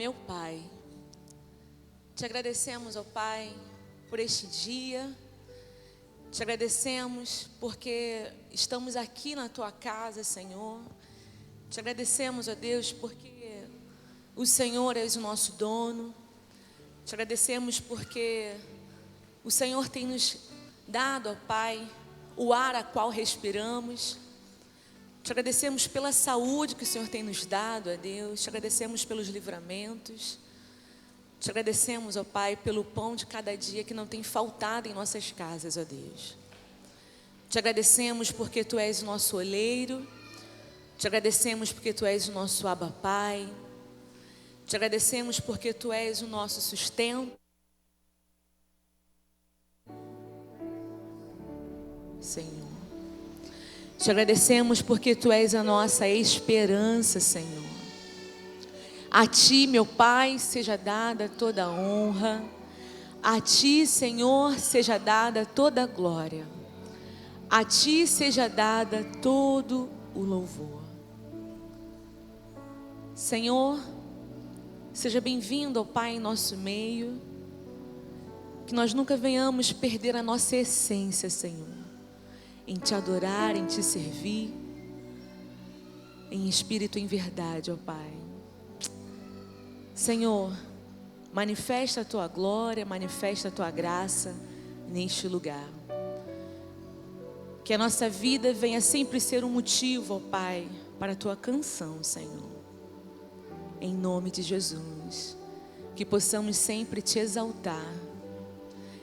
Meu Pai, te agradecemos, ó Pai, por este dia. Te agradecemos porque estamos aqui na Tua casa, Senhor. Te agradecemos, ó Deus, porque o Senhor és o nosso dono. Te agradecemos porque o Senhor tem nos dado, ó Pai, o ar a qual respiramos. Te agradecemos pela saúde que o Senhor tem nos dado, ó Deus. Te agradecemos pelos livramentos. Te agradecemos, ó Pai, pelo pão de cada dia que não tem faltado em nossas casas, ó Deus. Te agradecemos porque Tu és o nosso oleiro. Te agradecemos porque Tu és o nosso Abba Pai. Te agradecemos porque Tu és o nosso sustento. Senhor. Te agradecemos porque Tu és a nossa esperança, Senhor. A Ti, meu Pai, seja dada toda a honra. A Ti, Senhor, seja dada toda a glória. A Ti seja dada todo o louvor. Senhor, seja bem-vindo, ó Pai, em nosso meio. Que nós nunca venhamos perder a nossa essência, Senhor, em Te adorar, em Te servir, em espírito e em verdade, ó Pai. Senhor, manifesta a Tua glória, manifesta a Tua graça neste lugar. Que a nossa vida venha sempre ser um motivo, ó Pai, para a Tua canção, Senhor. Em nome de Jesus. Que possamos sempre Te exaltar.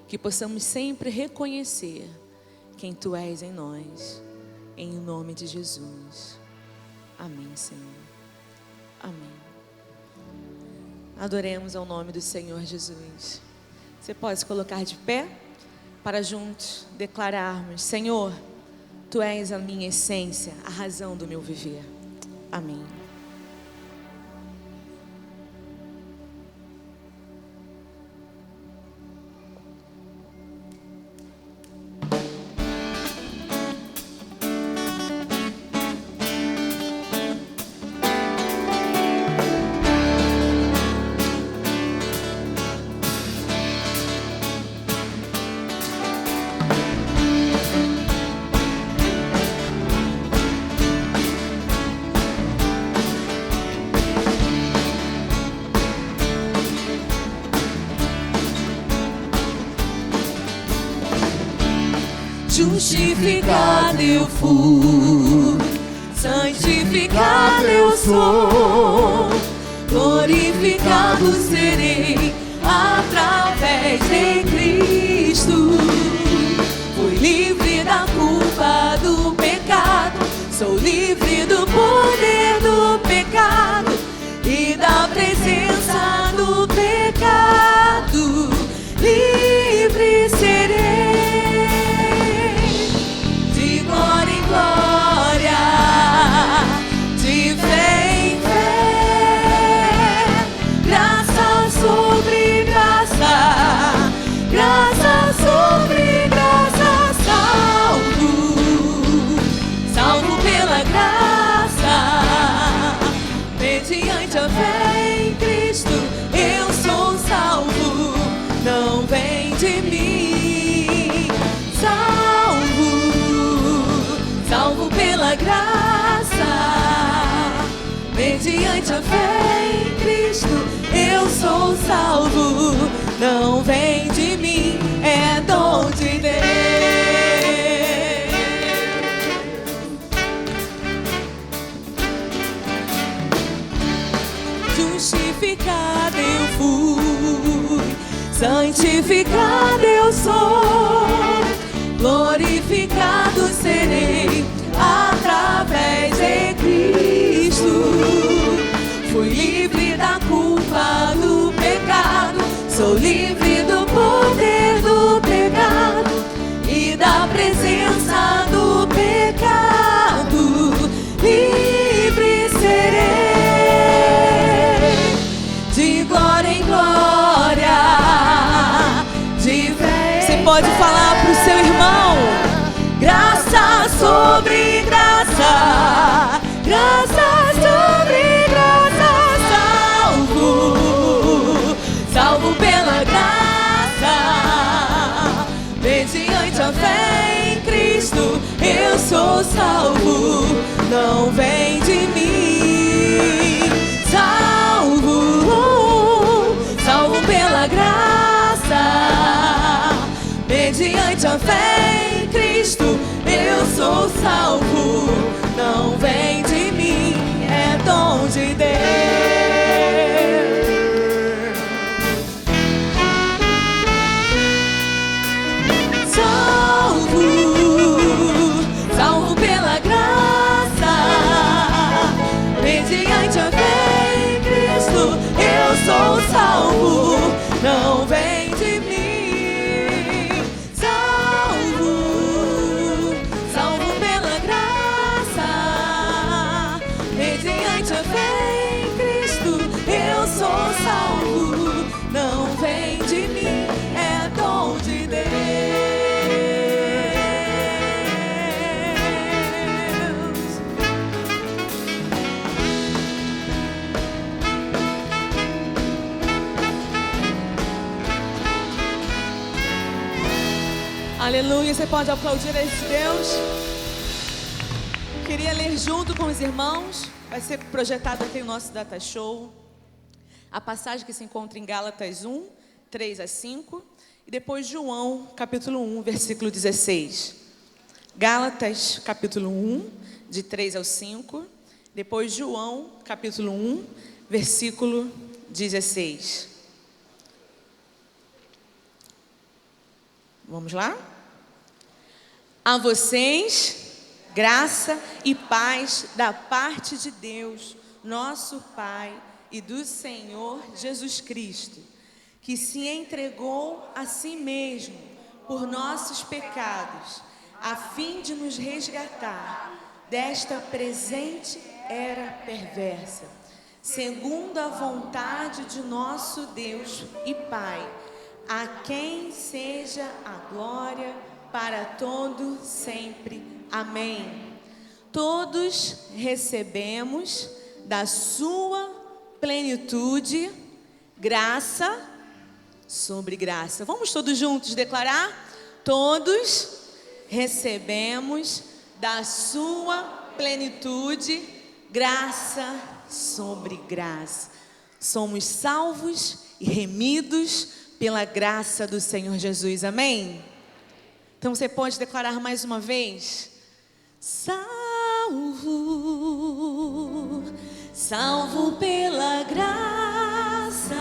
Que possamos sempre reconhecer quem Tu és em nós. Em nome de Jesus. Amém, Senhor. Amém. Adoremos ao nome do Senhor Jesus. Você pode se colocar de pé para juntos declararmos: Senhor, Tu és a minha essência, a razão do meu viver. Amém. Justificado eu fui, santificado eu sou, glorificado serei através de Cristo. Fui livre da culpa do pecado, sou livre do poder do pecado e da presença do pecado. Livre serei. Glória, de fé em fé, graça sobre graça, graça sobre graça, salvo pela graça, mediante a fé em Cristo, eu sou salvo, não vem de mim, salvo pela graça, mediante a fé em Cristo, eu sou salvo, não vem de mim, é dom de Deus. Justificado eu fui, santificado eu sou, glorificado serei através de Cristo. Fui livre da culpa do pecado, sou livre do poder do pecado e da presença do pecado. Livre serei, de glória em glória, de fé. Você pode falar para o seu irmão: graça sobre graça, graça sobre graça, salvo pela graça, mediante a fé em Cristo, eu sou salvo, não vem de mim. Salvo pela graça, mediante a fé em Cristo, eu sou salvo, não vem de mim, é dom de Deus. Salvo pela graça, mediante a fé em Cristo, eu sou salvo, não vem de mim. Salvo pela graça, mediante a fé em Cristo, eu sou salvo, não vem de mim, é dom de Deus. Aleluia, você pode aplaudir a esse Deus? Queria ler junto com os irmãos, vai ser projetado aqui o nosso Data Show, a passagem que se encontra em Gálatas 1, 3 a 5, e depois João, capítulo 1, versículo 16. Gálatas, capítulo 1, de 3 ao 5, depois João, capítulo 1, versículo 16. Vamos lá? A vocês, graça e paz da parte de Deus, nosso Pai, e do Senhor Jesus Cristo, que se entregou a si mesmo por nossos pecados, a fim de nos resgatar desta presente era perversa, segundo a vontade de nosso Deus e Pai, a quem seja a glória para todo sempre. Amém. Todos recebemos da sua plenitude graça sobre graça. Vamos todos juntos declarar? Todos recebemos da sua plenitude graça sobre graça. Somos salvos e remidos pela graça do Senhor Jesus. Amém? Então você pode declarar mais uma vez: salvo, salvo pela graça,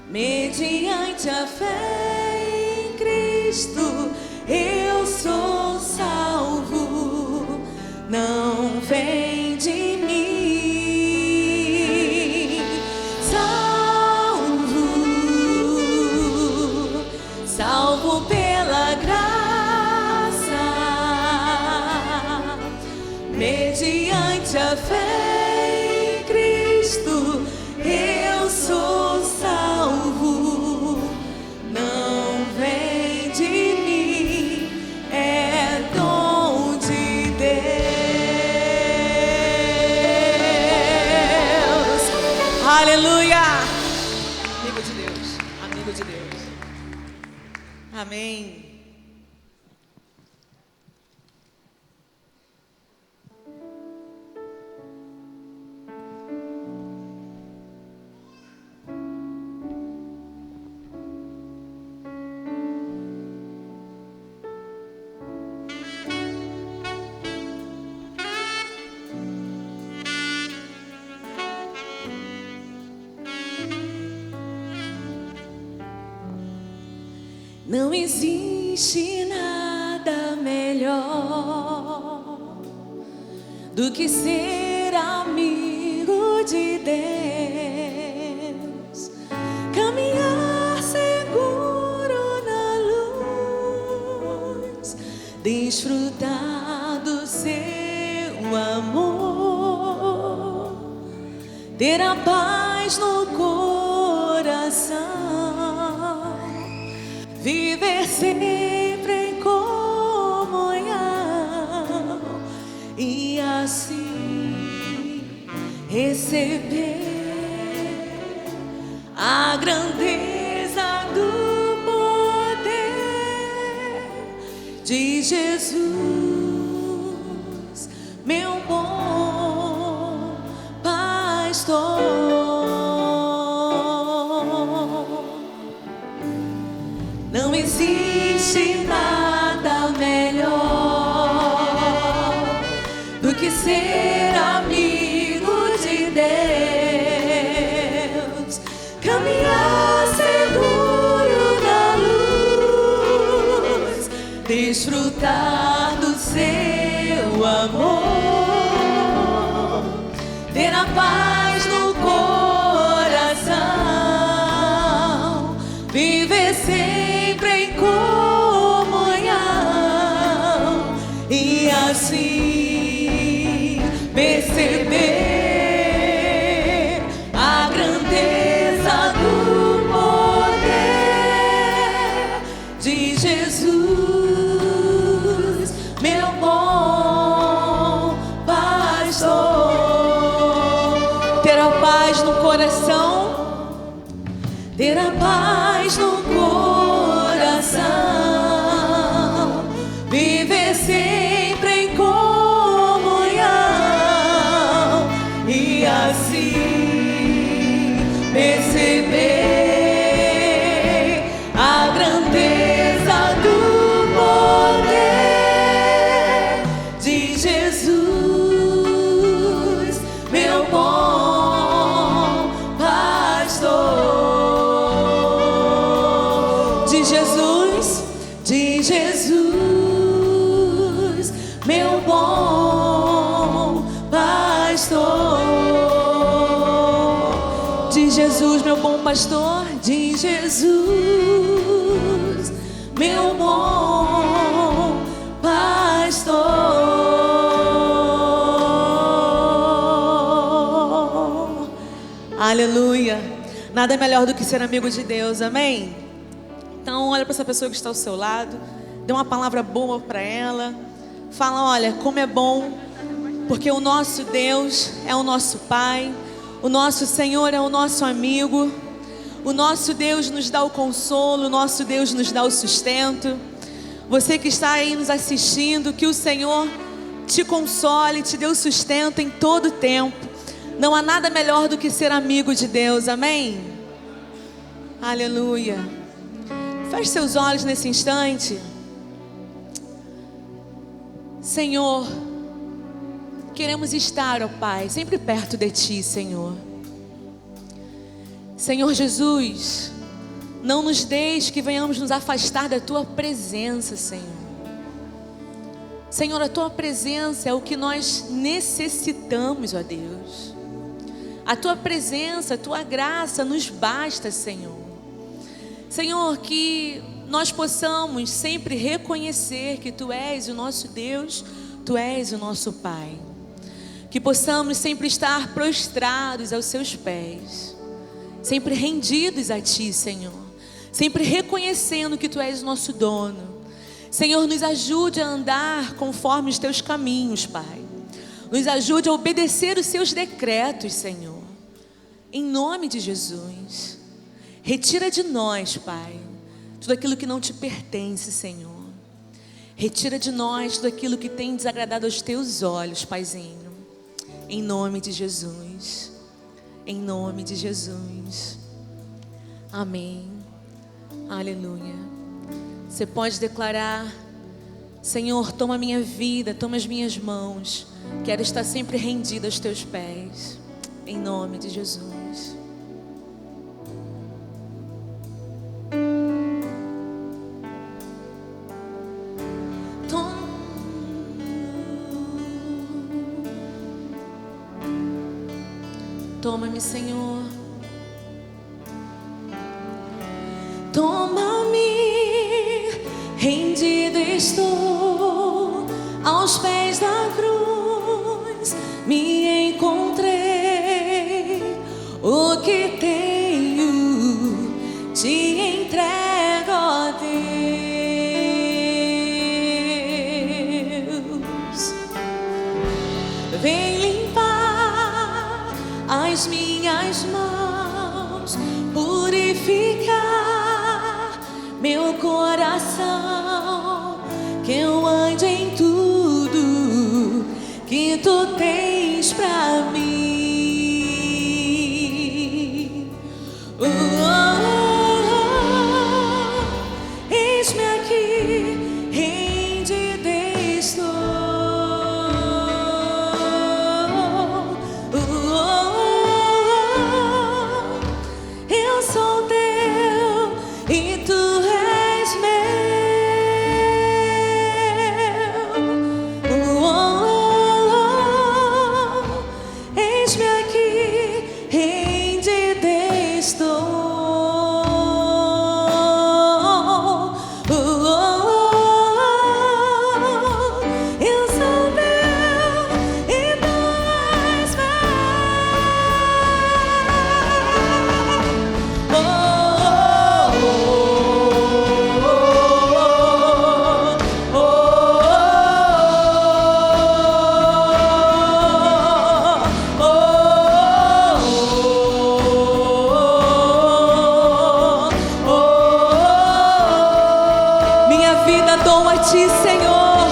mediante a fé em Cristo, eu sou salvo, não vem de mim. Salvo pela graça, mediante a fé em Cristo, eu sou salvo, não vem de mim, é dom de Deus. Aleluia! Amigo de Deus, amigo de Deus. Amém. Não existe nada melhor do que ser amigo de Deus, caminhar seguro na luz, desfrutar do seu amor, ter a paz no coração, viver sempre em comunhão e assim receber a graça de Jesus, meu bom pastor. Não existe nada melhor do que ser amigo de Deus, caminhar seguro na luz, desfrutar do seu amor, ter a paz no coração, viver sempre em comunhão e assim perceber a grandeza do poder de Jesus, meu bom pastor. Ter a paz no coração, ter a paz no coração, viver sempre em comunhão e assim perceber a grandeza do poder de Jesus, meu bom pastor. De Jesus, meu bom pastor. De Jesus, meu bom pastor. De Jesus, meu bom pastor. Aleluia. Nada é melhor do que ser amigo de Deus, amém? Então olha para essa pessoa que está ao seu lado, dê uma palavra boa para ela. Fala, olha, como é bom, porque o nosso Deus é o nosso Pai, o nosso Senhor é o nosso amigo, o nosso Deus nos dá o consolo, o nosso Deus nos dá o sustento. Você que está aí nos assistindo, que o Senhor te console, te dê o sustento em todo o tempo. Não há nada melhor do que ser amigo de Deus, amém? Aleluia. Feche seus olhos nesse instante. Senhor, queremos estar, ó Pai, sempre perto de Ti, Senhor. Senhor Jesus, não nos deixe que venhamos nos afastar da Tua presença, Senhor. Senhor, a Tua presença é o que nós necessitamos, ó Deus. A Tua presença, a Tua graça nos basta, Senhor. Senhor, que nós possamos sempre reconhecer que Tu és o nosso Deus, Tu és o nosso Pai. Que possamos sempre estar prostrados aos Seus pés, sempre rendidos a Ti, Senhor. Sempre reconhecendo que Tu és o nosso dono. Senhor, nos ajude a andar conforme os Teus caminhos, Pai. Nos ajude a obedecer os Seus decretos, Senhor. Em nome de Jesus. Retira de nós, Pai, tudo aquilo que não Te pertence, Senhor. Retira de nós tudo aquilo que tem desagradado aos Teus olhos, Paizinho. Em nome de Jesus. Em nome de Jesus. Amém. Aleluia. Você pode declarar: Senhor, toma a minha vida, toma as minhas mãos. Quero estar sempre rendida aos Teus pés. Em nome de Jesus. Toma-me, Senhor. Toma-me, rendido estou aos pés da cruz. Me encontrei, o que tenho te entrego, ó Deus. Vem limpar as minhas mãos, purificar meu coração, que eu dou a ti, Senhor.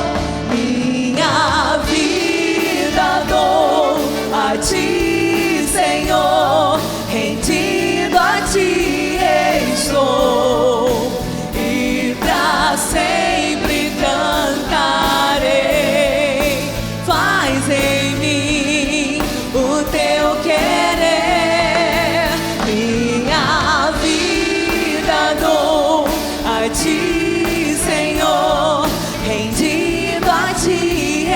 Minha vida dou a ti, Senhor. Rendido a ti estou, e pra sempre cantarei. Faz em mim o teu querer. Minha vida dou a ti, Senhor. Rendido a ti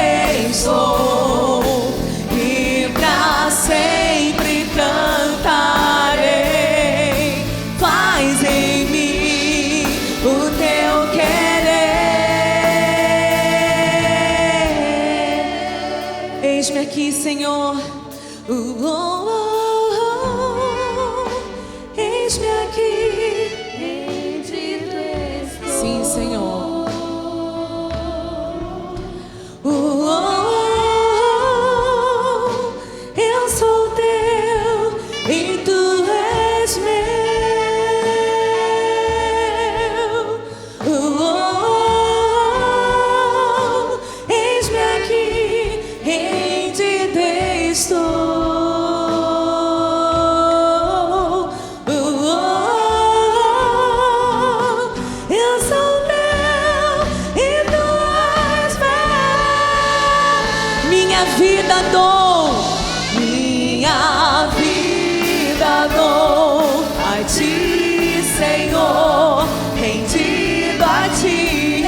estou, e pra sempre cantarei. Faz em mim o teu querer. Eis-me aqui, Senhor. Eis-me aqui. Sim, Senhor. Eu sou teu e tu és meu. Eis-me aqui, rendido estou. Eu sou teu e tu és meu. Minha vida dou, minha vida dou a ti, Senhor. Rendido a ti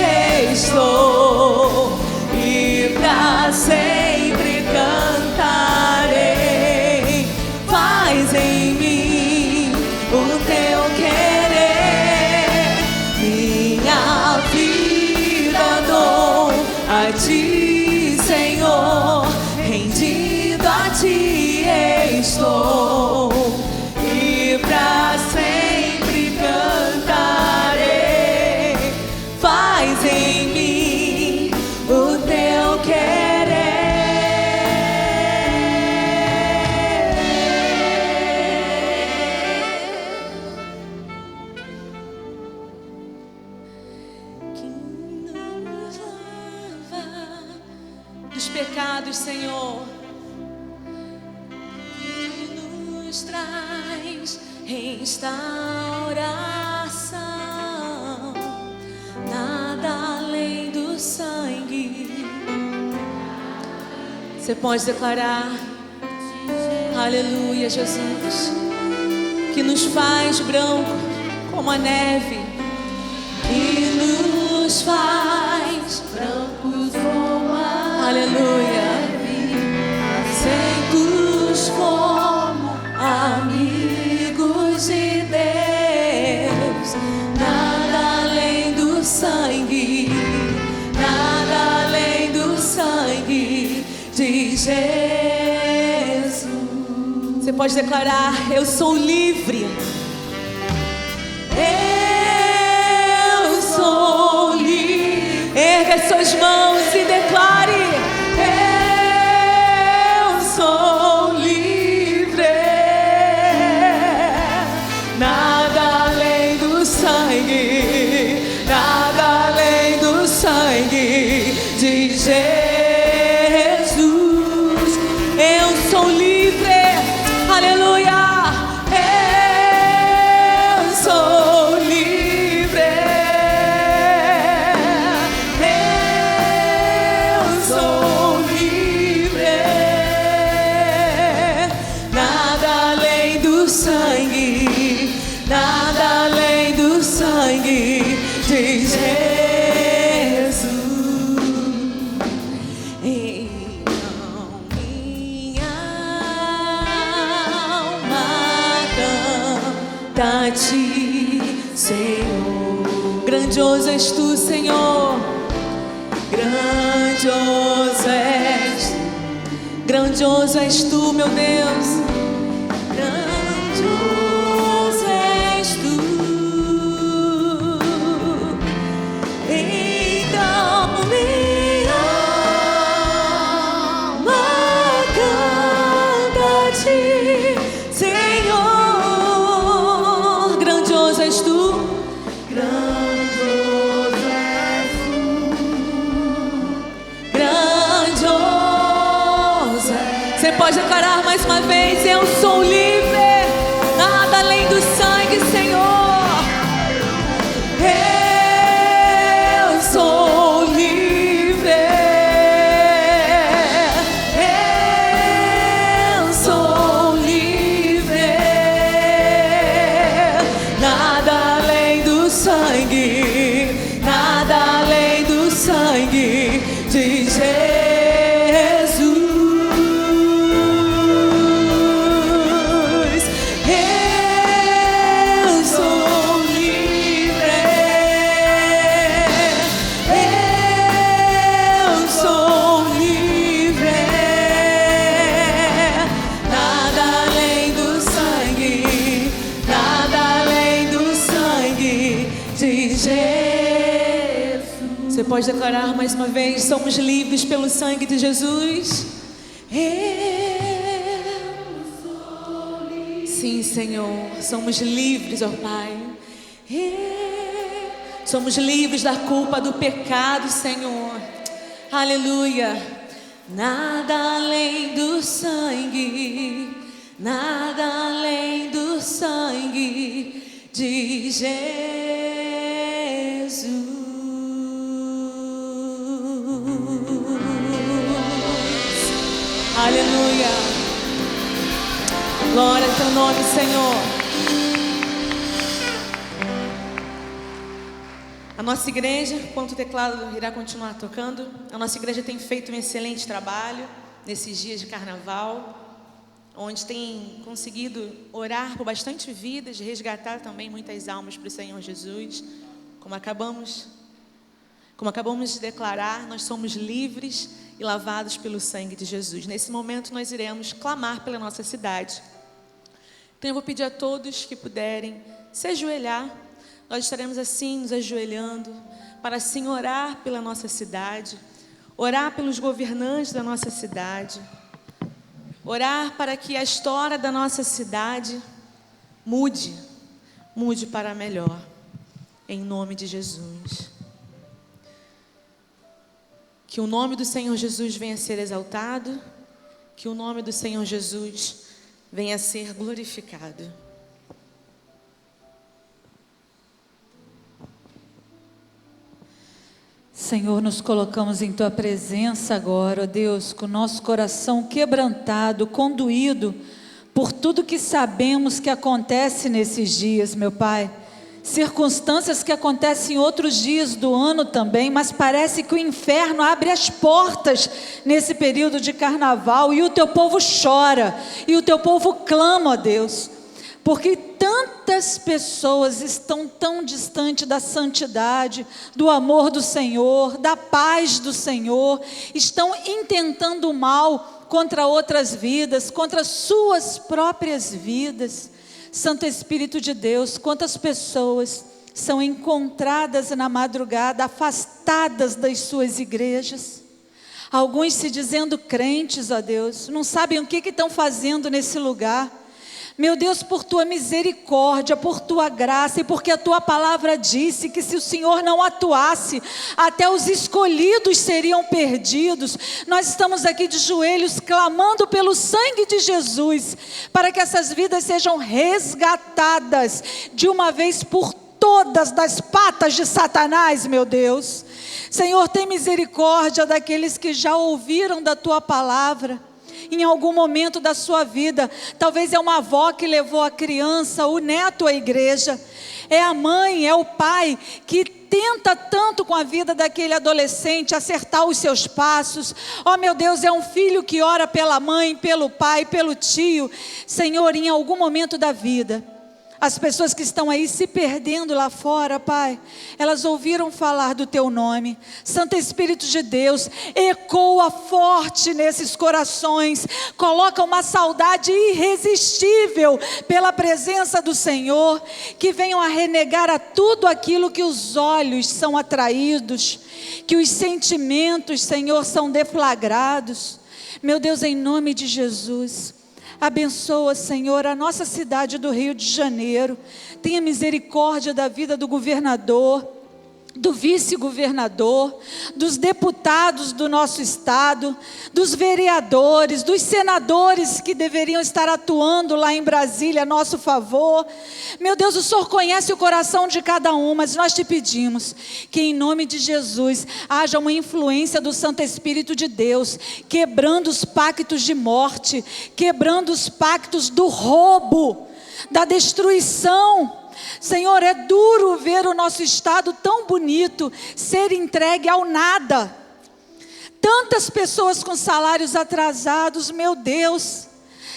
estou, e pra sempre cantarei. Faz em mim o teu querer. Minha vida dou a ti, Senhor. Rendido a ti estou, e pra sempre cantarei. Faz em mim o teu querer. Que nos lava dos pecados, Senhor, que nos traz restauração. Nada além do sangue. Você pode declarar: aleluia, Jesus, que nos faz branco como a neve, que nos faz brancos como a aleluia, aceitos como amigos de Deus. Nada além do sangue, nada além do sangue de Jesus. Você pode declarar: eu sou livre. Eu sou livre. Erga as suas mãos e declare: eu sou livre. Nada além do sangue, nada além do sangue de Jesus. Eu sou livre. Aleluia. Eu sou livre. Eu sou livre. Nada além do sangue, nada além do sangue de Jesus. Então minha alma canta a ti, Senhor. Grandioso és tu, Senhor. Grandioso és, grandioso és tu, meu Deus. Grandioso és tu. Então minha alma canta a ti, Senhor. Grandioso és tu. Grandioso és tu. pode declarar mais uma vez: eu sou livre, nada além do sangue, Senhor. Eu sou livre, eu sou livre, nada além do sangue, nada além do sangue de Jesus. Você pode declarar mais uma vez: somos livres pelo sangue de Jesus. Sim, Senhor, somos livres, ó Pai. Somos livres da culpa do pecado, Senhor. Aleluia. Nada além do sangue, nada além do sangue de Jesus. Aleluia. Glória ao teu nome, Senhor. A nossa igreja, enquanto o teclado irá continuar tocando, a nossa igreja tem feito um excelente trabalho nesses dias de carnaval, onde tem conseguido orar por bastante vidas, resgatar também muitas almas para o Senhor Jesus. Como acabamos de declarar, nós somos livres e lavados pelo sangue de Jesus. Nesse momento nós iremos clamar pela nossa cidade. Então eu vou pedir a todos que puderem se ajoelhar. Nós estaremos assim nos ajoelhando para assim orar pela nossa cidade, orar pelos governantes da nossa cidade, orar para que a história da nossa cidade mude para melhor, em nome de Jesus. Que o nome do Senhor Jesus venha a ser exaltado, que o nome do Senhor Jesus venha a ser glorificado. Senhor, nos colocamos em Tua presença agora, ó Deus, com o nosso coração quebrantado, condoído por tudo que sabemos que acontece nesses dias, meu Pai. Circunstâncias que acontecem em outros dias do ano também, mas parece que o inferno abre as portas nesse período de carnaval e o Teu povo chora, e o Teu povo clama, ó Deus, porque tantas pessoas estão tão distantes da santidade, do amor do Senhor, da paz do Senhor, estão intentando o mal contra outras vidas, contra suas próprias vidas. Santo Espírito de Deus, quantas pessoas são encontradas na madrugada, afastadas das suas igrejas, alguns se dizendo crentes, ó Deus, não sabem o que estão fazendo nesse lugar. Meu Deus, por Tua misericórdia, por Tua graça e porque a Tua palavra disse que se o Senhor não atuasse, até os escolhidos seriam perdidos. Nós estamos aqui de joelhos clamando pelo sangue de Jesus, para que essas vidas sejam resgatadas de uma vez por todas das patas de Satanás, meu Deus. Senhor, tem misericórdia daqueles que já ouviram da Tua palavra em algum momento da sua vida. Talvez é uma avó que levou a criança, o neto à igreja, é a mãe, é o pai que tenta tanto com a vida daquele adolescente acertar os seus passos. Oh meu Deus, é um filho que ora pela mãe, pelo pai, pelo tio. Senhor, em algum momento da vida, as pessoas que estão aí se perdendo lá fora, Pai, elas ouviram falar do Teu nome. Santo Espírito de Deus, ecoa forte nesses corações, coloca uma saudade irresistível pela presença do Senhor, que venham a renegar a tudo aquilo que os olhos são atraídos, que os sentimentos, Senhor, são deflagrados. Meu Deus, em nome de Jesus, abençoa, Senhor, a nossa cidade do Rio de Janeiro. Tenha misericórdia da vida do governador, do vice-governador, dos deputados do nosso estado, dos vereadores, dos senadores que deveriam estar atuando lá em Brasília a nosso favor. Meu Deus, o Senhor conhece o coração de cada um, mas nós te pedimos que em nome de Jesus haja uma influência do Santo Espírito de Deus, quebrando os pactos de morte, quebrando os pactos do roubo, da destruição. Senhor, é duro ver o nosso estado tão bonito ser entregue ao nada. Tantas pessoas com salários atrasados, meu Deus.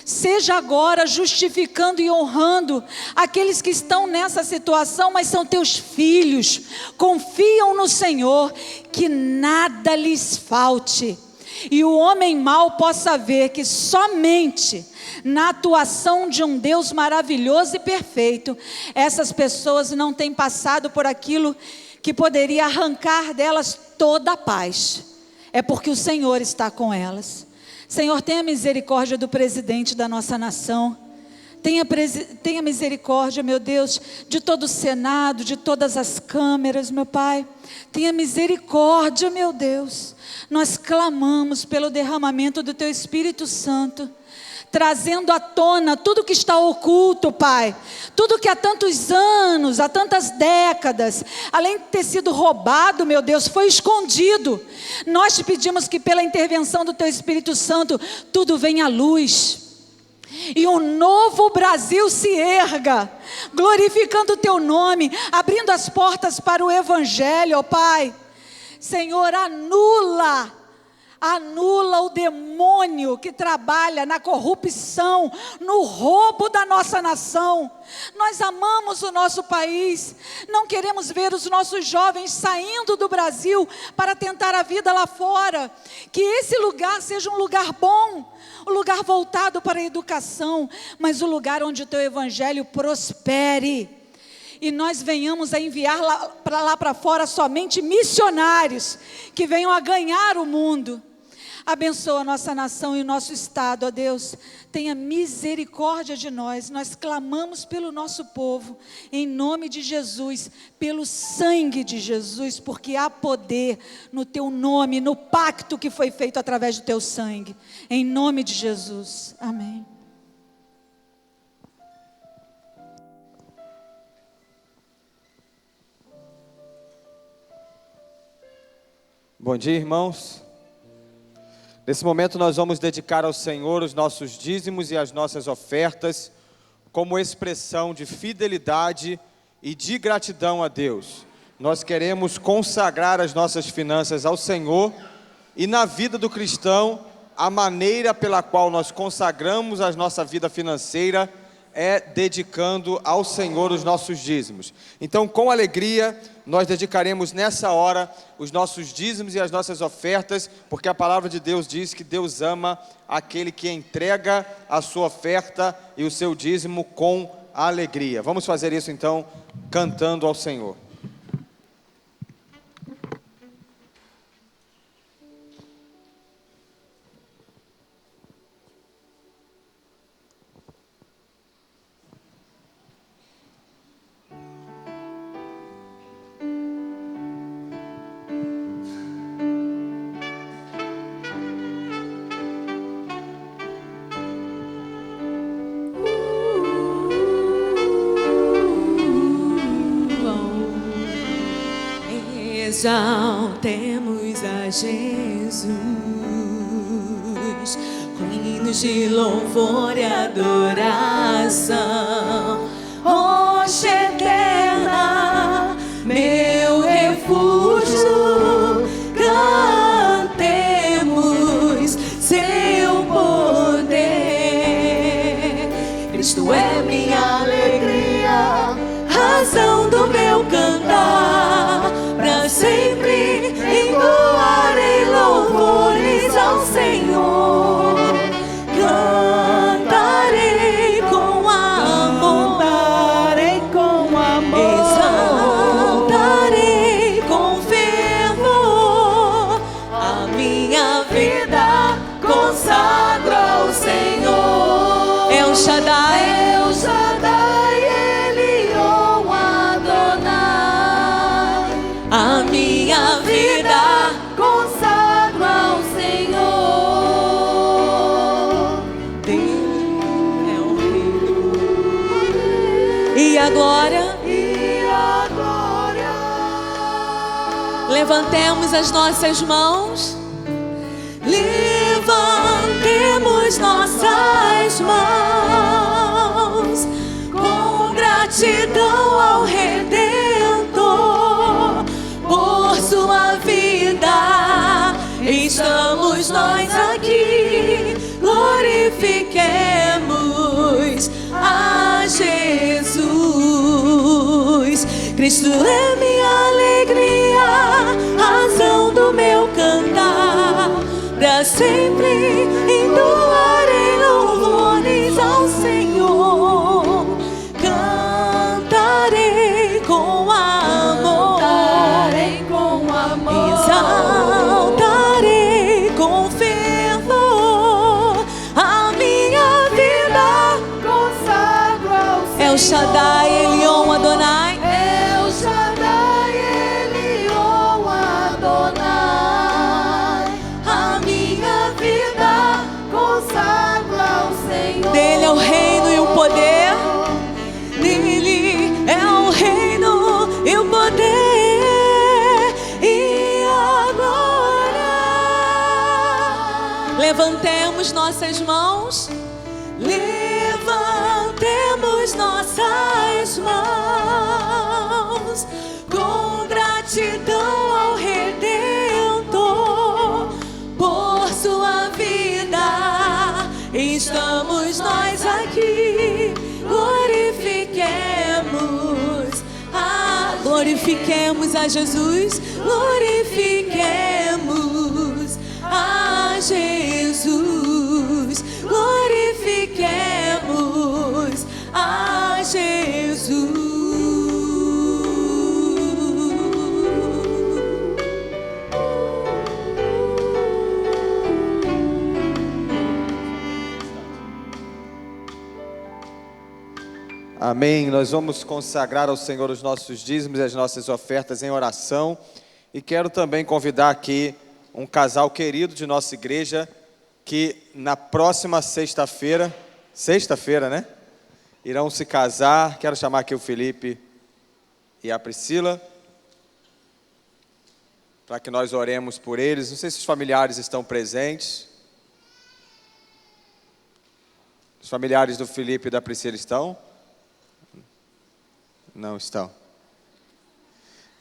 Seja agora justificando e honrando aqueles que estão nessa situação, mas são teus filhos, confiam no Senhor, que nada lhes falte. E o homem mau possa ver que somente na atuação de um Deus maravilhoso e perfeito, essas pessoas não têm passado por aquilo que poderia arrancar delas toda a paz. É porque o Senhor está com elas. Senhor, tenha misericórdia do presidente da nossa nação. Tenha misericórdia, meu Deus, de todo o Senado, de todas as câmeras, meu Pai. Tenha misericórdia, meu Deus. Nós clamamos pelo derramamento do Teu Espírito Santo, trazendo à tona tudo que está oculto, Pai. Tudo que há tantos anos, há tantas décadas, além de ter sido roubado, meu Deus, foi escondido. Nós te pedimos que pela intervenção do Teu Espírito Santo, tudo venha à luz. E um novo Brasil se erga, glorificando o Teu nome, abrindo as portas para o Evangelho, ó Pai. Senhor, anula o demônio que trabalha na corrupção, no roubo da nossa nação. Nós amamos o nosso país, não queremos ver os nossos jovens saindo do Brasil para tentar a vida lá fora. Que esse lugar seja um lugar bom, um lugar voltado para a educação, mas um lugar onde o Teu Evangelho prospere. E nós venhamos a enviar lá para fora somente missionários que venham a ganhar o mundo. Abençoa a nossa nação e o nosso estado, ó Deus. Tenha misericórdia de nós. Nós clamamos pelo nosso povo, em nome de Jesus, pelo sangue de Jesus, porque há poder no Teu nome, no pacto que foi feito através do Teu sangue. Em nome de Jesus. Amém. Bom dia, irmãos. Nesse momento nós vamos dedicar ao Senhor os nossos dízimos e as nossas ofertas como expressão de fidelidade e de gratidão a Deus. Nós queremos consagrar as nossas finanças ao Senhor e na vida do cristão, a maneira pela qual nós consagramos a nossa vida financeira é dedicando ao Senhor os nossos dízimos. Então, com alegria, nós dedicaremos nessa hora os nossos dízimos e as nossas ofertas, porque a palavra de Deus diz que Deus ama aquele que entrega a sua oferta e o seu dízimo com alegria. Vamos fazer isso então, cantando ao Senhor. Exaltemos a Jesus com hinos de louvor e adoração. Rocha eterna, meu refúgio, cantemos seu poder. Cristo é minha alegria, razão do meu cantar. Para sempre entoarei louvores ao Senhor. Cantarei com amor, Levantemos as nossas mãos. Levantemos nossas mãos com gratidão ao Redentor por sua vida. Estamos nós aqui, glorifiquemos a Jesus. Cristo é minha alegria, razão do meu cantar. Pra sempre entoarei louvores ao Senhor. Cantarei com amor, exaltarei com fervor. A minha vida consagro ao Senhor. El Shaddai, Elion, Adonai. El Shaddai, Elion, Adonai. A minha vida consagro ao Senhor. Dele é o reino e o poder. Dele é o reino e o poder e a glória. Levantemos nossas mãos. Levantemos nossas mãos com gratidão ao Redentor por sua vida. Estamos nós aqui, glorifiquemos a Jesus, glorifiquemos a Jesus, glorifiquemos a Jesus. Amém. Nós vamos consagrar ao Senhor os nossos dízimos e as nossas ofertas em oração. E quero também convidar aqui um casal querido de nossa igreja, que na próxima sexta-feira, né? Irão se casar. Quero chamar aqui o Felipe e a Priscila, para que nós oremos por eles. Não sei se os familiares estão presentes. Os familiares do Felipe e da Priscila estão? Não estão.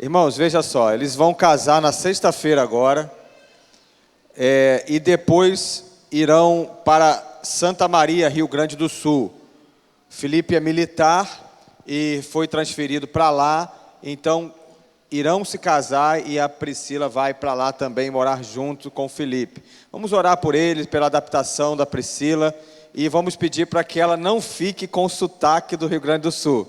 Irmãos, veja só, eles vão casar na sexta-feira agora, e depois irão para Santa Maria, Rio Grande do Sul. Felipe é militar e foi transferido para lá, então irão se casar e a Priscila vai para lá também morar junto com o Felipe. Vamos orar por eles, pela adaptação da Priscila, e vamos pedir para que ela não fique com o sotaque do Rio Grande do Sul.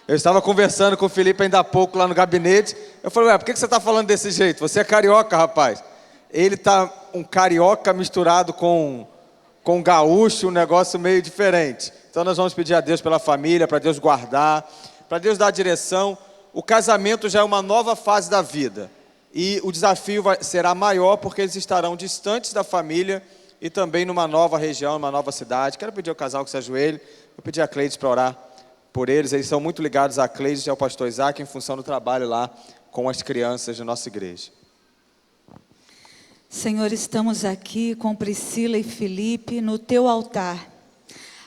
Eu estava conversando com o Felipe ainda há pouco lá no gabinete. Eu falei, por que você está falando desse jeito? Você é carioca, rapaz. Ele está um carioca misturado com gaúcho, um negócio meio diferente. Então nós vamos pedir a Deus pela família, para Deus guardar, para Deus dar a direção. O casamento já é uma nova fase da vida. E o desafio será maior porque eles estarão distantes da família e também numa nova região, numa nova cidade. Quero pedir ao casal que se ajoelhe. Vou pedir a Cleides para orar por eles. Eles são muito ligados a Cleides e ao pastor Isaac em função do trabalho lá com as crianças da nossa igreja. Senhor, estamos aqui com Priscila e Felipe no teu altar.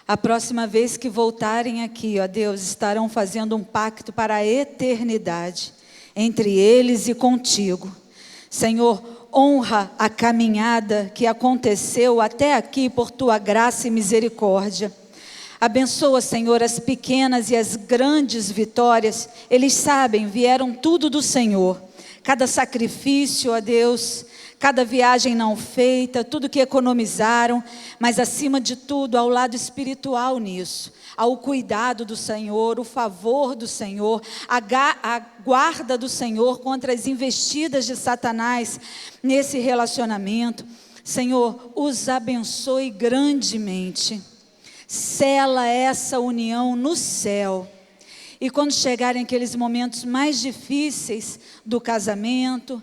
A próxima vez que voltarem aqui, ó Deus, estarão fazendo um pacto para a eternidade entre eles e contigo. Senhor, honra a caminhada que aconteceu até aqui por tua graça e misericórdia. Abençoa, Senhor, as pequenas e as grandes vitórias. Eles sabem, vieram tudo do Senhor. Cada sacrifício, ó Deus, cada viagem não feita, tudo que economizaram, mas acima de tudo, ao lado espiritual nisso, ao cuidado do Senhor, o favor do Senhor, a guarda do Senhor contra as investidas de Satanás nesse relacionamento. Senhor, os abençoe grandemente. Sela essa união no céu. E quando chegarem aqueles momentos mais difíceis do casamento,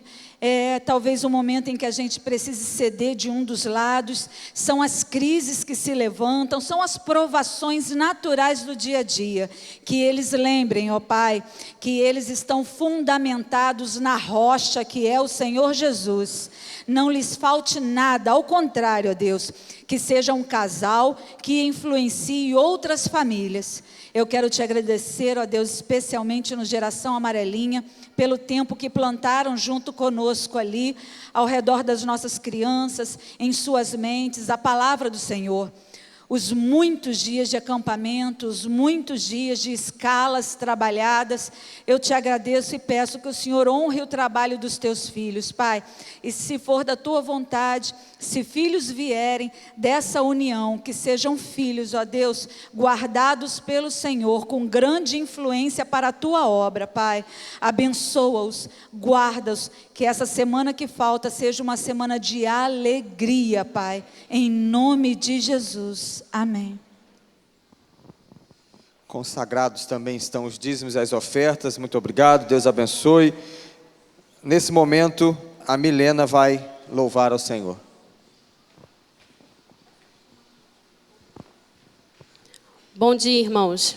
talvez um momento em que a gente precise ceder de um dos lados, são as crises que se levantam, são as provações naturais do dia a dia. Que eles lembrem, ó Pai, que eles estão fundamentados na rocha que é o Senhor Jesus. Não lhes falte nada, ao contrário, ó Deus, que seja um casal que influencie outras famílias. Eu quero te agradecer, ó Deus, especialmente no Geração Amarelinha, pelo tempo que plantaram junto conosco ali, ao redor das nossas crianças, em suas mentes, a palavra do Senhor. Os muitos dias de acampamento, os muitos dias de escalas trabalhadas, eu te agradeço e peço que o Senhor honre o trabalho dos teus filhos, Pai. E se for da tua vontade, se filhos vierem dessa união, que sejam filhos, ó Deus, guardados pelo Senhor, com grande influência para a tua obra, Pai. Abençoa-os, guarda-os, que essa semana que falta seja uma semana de alegria, Pai, em nome de Jesus. Amém. Consagrados também estão os dízimos e as ofertas. Muito obrigado, Deus abençoe. Nesse momento, a Milena vai louvar ao Senhor. Bom dia, irmãos.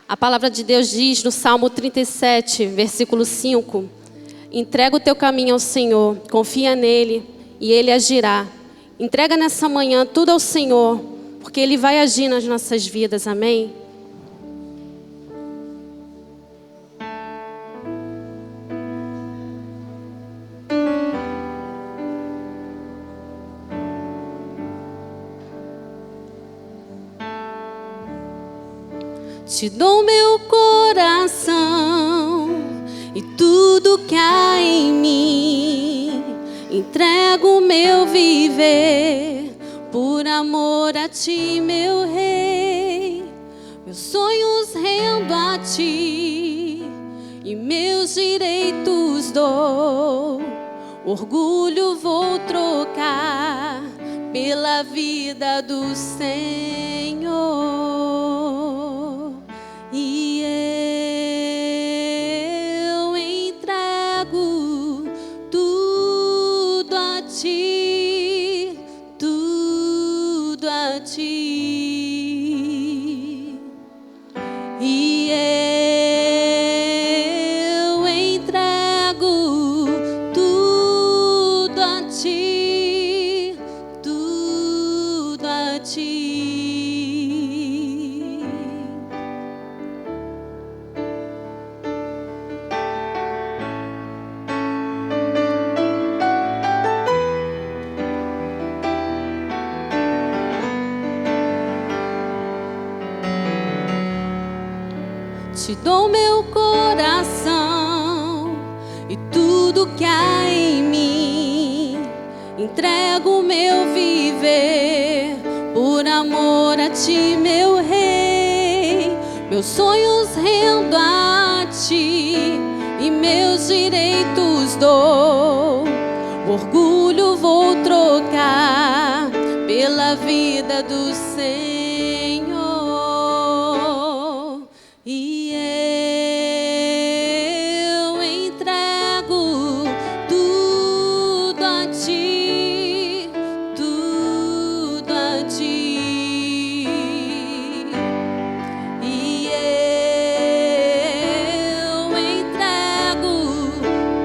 A palavra de Deus diz no Salmo 37, versículo 5: entrega o teu caminho ao Senhor, confia nele e ele agirá. Entrega nessa manhã tudo ao Senhor, porque ele vai agir nas nossas vidas, amém? Te dou meu coração e tudo que há em mim. Entrego o meu viver por amor a ti, meu rei. Meus sonhos rendo a ti e meus direitos dou. Orgulho vou trocar pela vida do Senhor. E eu entrego tudo a ti, tudo a ti. E eu entrego tudo a ti, tudo a ti. Te dou meu coração e tudo que há em mim. Entrego o meu viver por amor a ti, meu rei. Meus sonhos rendo a ti e meus direitos dou. Orgulho vou trocar pela vida do Senhor. E eu entrego tudo a ti, tudo a ti. E eu entrego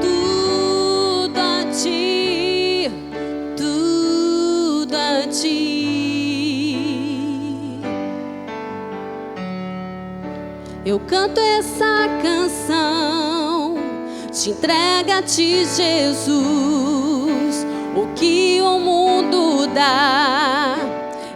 tudo a ti, tudo a ti. Eu canto essa canção, te entrega a ti, Jesus. O que o mundo dá,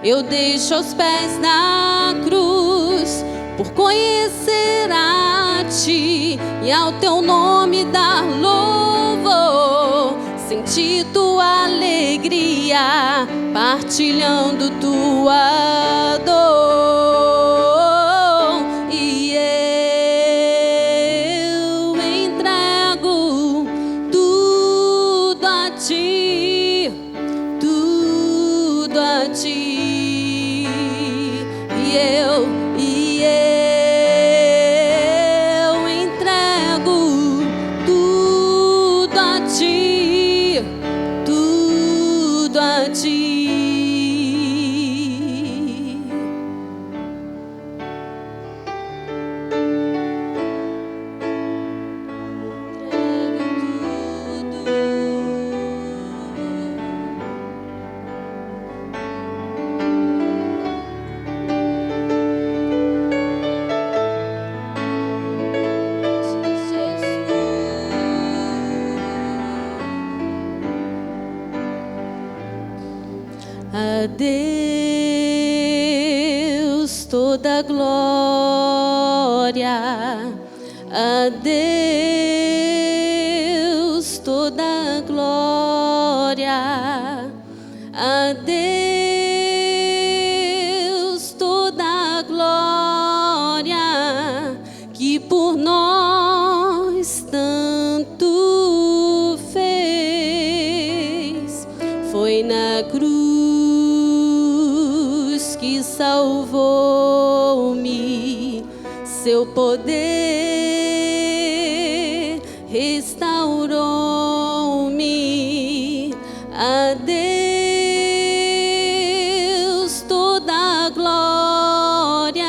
eu deixo aos pés da cruz, por conhecer a ti e ao teu nome dar louvor. Sentir tua alegria, partilhando tua dor. E eu entrego tudo a ti, tudo a ti. E eu entrego tudo a ti, A Deus toda glória, a Deus toda glória, a Deus toda glória, que por nós tanto fez. Foi na cruz que salvou-me, seu poder restaurou-me. A Deus toda glória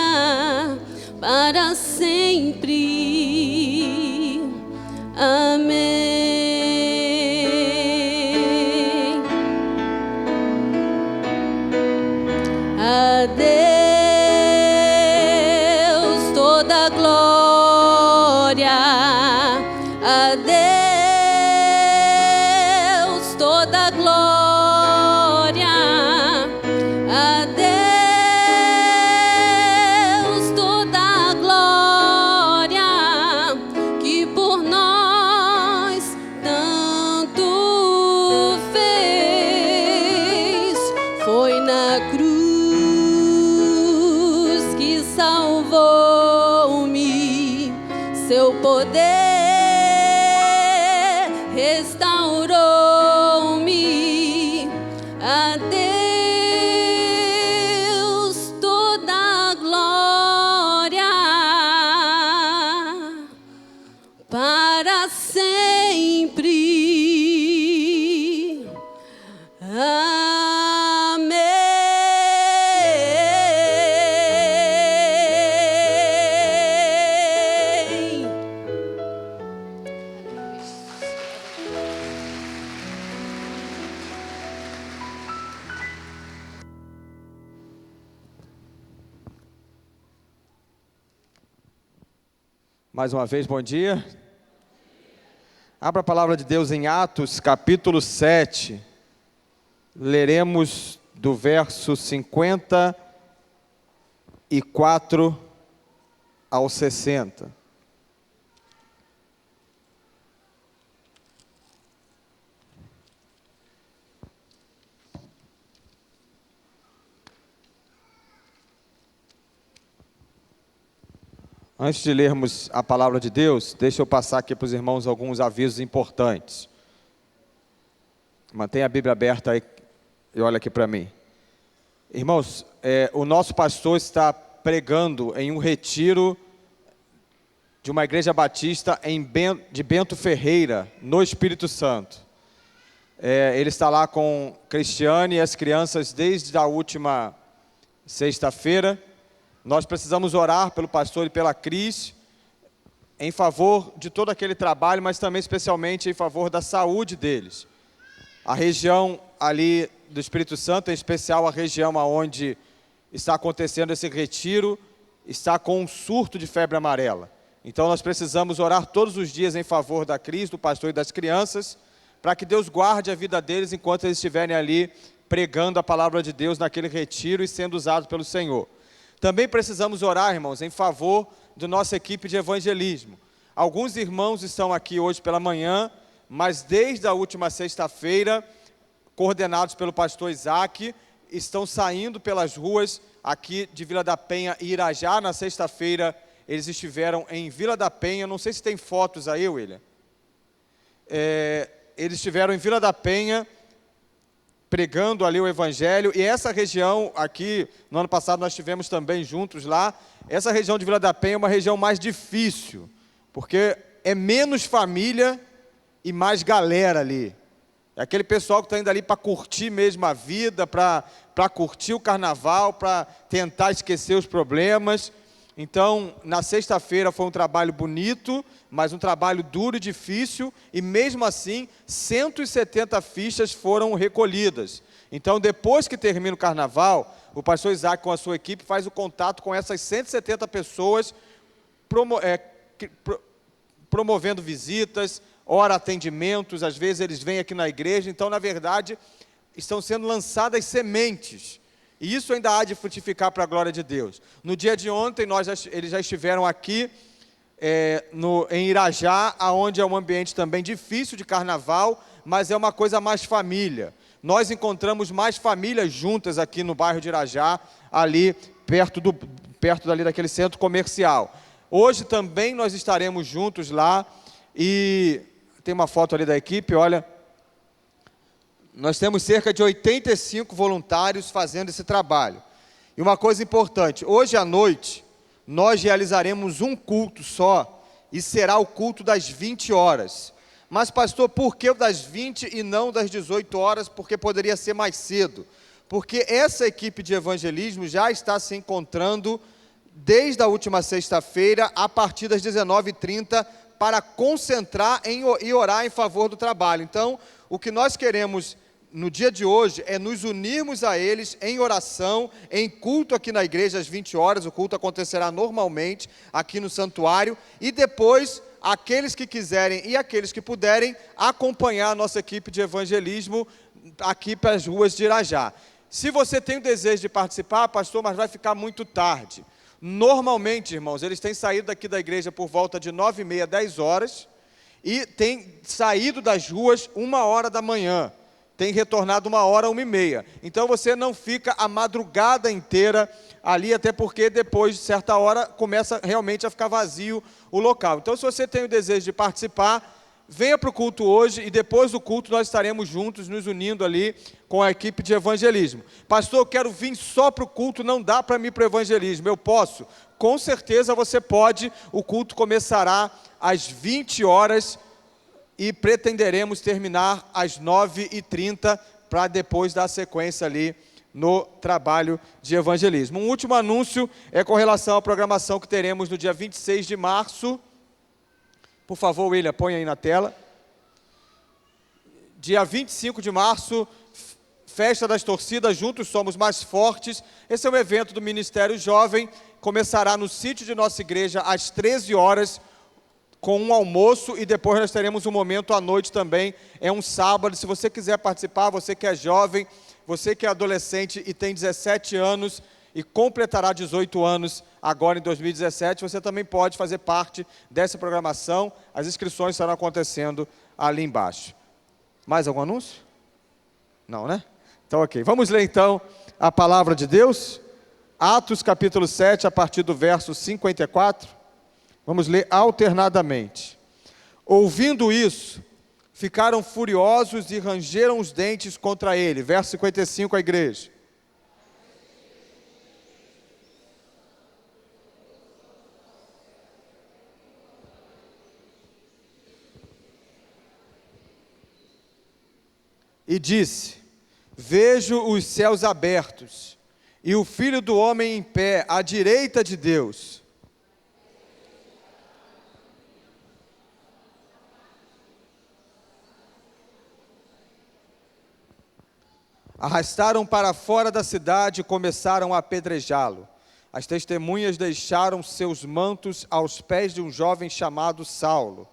para sempre. Amém. A Deus toda glória, a Deus toda glória, a Deus toda glória, que por nós tanto fez. Foi na cruz que salvou-me, seu poder restaurou-me. A Deus toda glória para sempre. Amém. Mais uma vez, bom dia. Abra a palavra de Deus em Atos, capítulo 7. Leremos do verso 54 ao 60. Antes de lermos a palavra de Deus, deixa eu passar aqui para os irmãos alguns avisos importantes. Mantenha a Bíblia aberta aí e olha aqui para mim. Irmãos, o nosso pastor está pregando em um retiro de uma igreja batista de Bento Ferreira, no Espírito Santo. Ele está lá com Cristiane e as crianças desde a última sexta-feira. Nós precisamos orar pelo pastor e pela Cris, em favor de todo aquele trabalho, mas também especialmente em favor da saúde deles. A região ali do Espírito Santo, em especial a região onde está acontecendo esse retiro, está com um surto de febre amarela. Então nós precisamos orar todos os dias em favor da Cris, do pastor e das crianças, para que Deus guarde a vida deles enquanto eles estiverem ali pregando a palavra de Deus naquele retiro e sendo usados pelo Senhor. Também precisamos orar, irmãos, em favor da nossa equipe de evangelismo. Alguns irmãos estão aqui hoje pela manhã, mas desde a última sexta-feira, coordenados pelo pastor Isaac, estão saindo pelas ruas aqui de Vila da Penha e Irajá. Na sexta-feira, eles estiveram em Vila da Penha. Não sei se tem fotos aí, William. Eles estiveram em Vila da Penha, pregando ali o Evangelho, e essa região aqui, no ano passado nós estivemos também juntos lá. Essa região de Vila da Penha é uma região mais difícil, porque é menos família e mais galera ali. É aquele pessoal que está indo ali para curtir mesmo a vida, para curtir o carnaval, para tentar esquecer os problemas. Então, na sexta-feira foi um trabalho bonito, mas um trabalho duro e difícil, e mesmo assim, 170 fichas foram recolhidas. Então, depois que termina o carnaval, o pastor Isaac com a sua equipe faz o contato com essas 170 pessoas, promovendo visitas, ora atendimentos, às vezes eles vêm aqui na igreja. Então, na verdade, estão sendo lançadas sementes. E isso ainda há de frutificar para a glória de Deus. No dia de ontem, eles já estiveram aqui em Irajá, onde é um ambiente também difícil de carnaval, mas é uma coisa mais família. Nós encontramos mais famílias juntas aqui no bairro de Irajá, ali perto dali daquele centro comercial. Hoje também nós estaremos juntos lá, e tem uma foto ali da equipe, olha. Nós temos cerca de 85 voluntários fazendo esse trabalho. E uma coisa importante, hoje à noite, nós realizaremos um culto só, e será o culto das 20 horas. Mas, pastor, por que das 20 e não das 18 horas? Porque poderia ser mais cedo. Porque essa equipe de evangelismo já está se encontrando desde a última sexta-feira, a partir das 19h30, para concentrar e orar em favor do trabalho. Então, o que nós queremos no dia de hoje é nos unirmos a eles em oração, em culto aqui na igreja às 20 horas, o culto acontecerá normalmente aqui no santuário, e depois aqueles que quiserem e aqueles que puderem acompanhar a nossa equipe de evangelismo aqui para as ruas de Irajá. Se você tem o desejo de participar, pastor, mas vai ficar muito tarde. Normalmente, irmãos, eles têm saído daqui da igreja por volta de 9h30, 10 horas, e têm saído das ruas 1h da manhã. Tem retornado 1h, 1h30. Então você não fica a madrugada inteira ali, até porque depois de certa hora começa realmente a ficar vazio o local. Então, se você tem o desejo de participar, venha para o culto hoje, e depois do culto nós estaremos juntos, nos unindo ali com a equipe de evangelismo. Pastor, eu quero vir só para o culto, não dá para mim para o evangelismo. Eu posso? Com certeza você pode. O culto começará às 20 horas, e pretenderemos terminar às 9h30, para depois dar sequência ali no trabalho de evangelismo. Um último anúncio é com relação à programação que teremos no dia 26 de março. Por favor, William, põe aí na tela. Dia 25 de março, Festa das Torcidas, Juntos Somos Mais Fortes. Esse é um evento do Ministério Jovem, começará no sítio de nossa igreja às 13 horas, com um almoço, e depois nós teremos um momento à noite também, é um sábado. Se você quiser participar, você que é jovem, você que é adolescente e tem 17 anos e completará 18 anos agora em 2017, você também pode fazer parte dessa programação. As inscrições estarão acontecendo ali embaixo. Mais algum anúncio? Não, né? Então, ok. Vamos ler então a palavra de Deus, Atos capítulo 7, a partir do verso 54. Vamos ler alternadamente. Ouvindo isso, ficaram furiosos e rangeram os dentes contra ele. Verso 55, a igreja. E disse: vejo os céus abertos, e o Filho do Homem em pé, à direita de Deus. Arrastaram para fora da cidade e começaram a apedrejá-lo. As testemunhas deixaram seus mantos aos pés de um jovem chamado Saulo.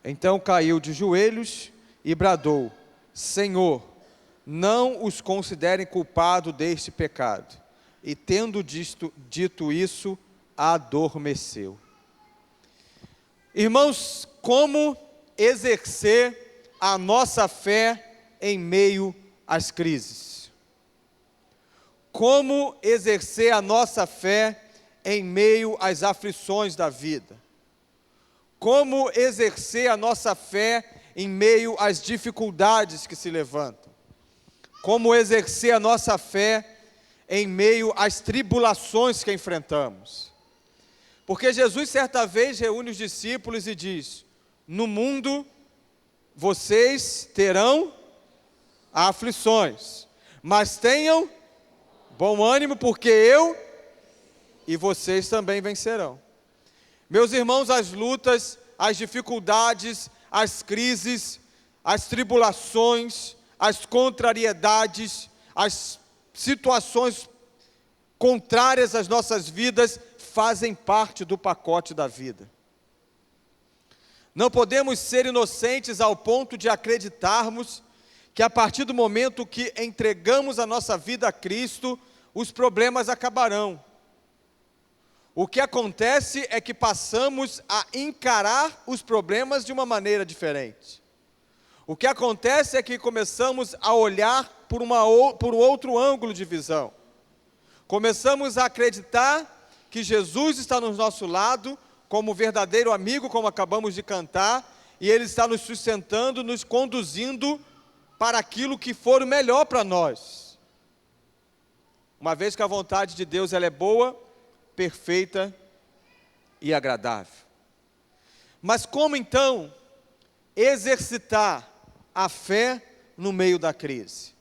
Então caiu de joelhos e bradou: Senhor, não os considerem culpados deste pecado. E tendo dito isso, adormeceu. Irmãos, como exercer a nossa fé em meio às crises? Como exercer a nossa fé em meio às aflições da vida? Como exercer a nossa fé em meio às dificuldades que se levantam? Como exercer a nossa fé em meio às tribulações que enfrentamos? Porque Jesus certa vez reúne os discípulos e diz: no mundo vocês terão aflições, mas tenham bom ânimo, porque eu e vocês também vencerão. Meus irmãos, as lutas, as dificuldades, as crises, as tribulações, as contrariedades, as situações contrárias às nossas vidas fazem parte do pacote da vida. Não podemos ser inocentes ao ponto de acreditarmos que a partir do momento que entregamos a nossa vida a Cristo, os problemas acabarão. O que acontece é que passamos a encarar os problemas de uma maneira diferente. O que acontece é que começamos a olhar por um outro ângulo de visão. Começamos a acreditar que Jesus está no nosso lado, como verdadeiro amigo, como acabamos de cantar, e Ele está nos sustentando, nos conduzindo para aquilo que for o melhor para nós. Uma vez que a vontade de Deus ela é boa, perfeita e agradável. Mas como então exercitar a fé no meio da crise?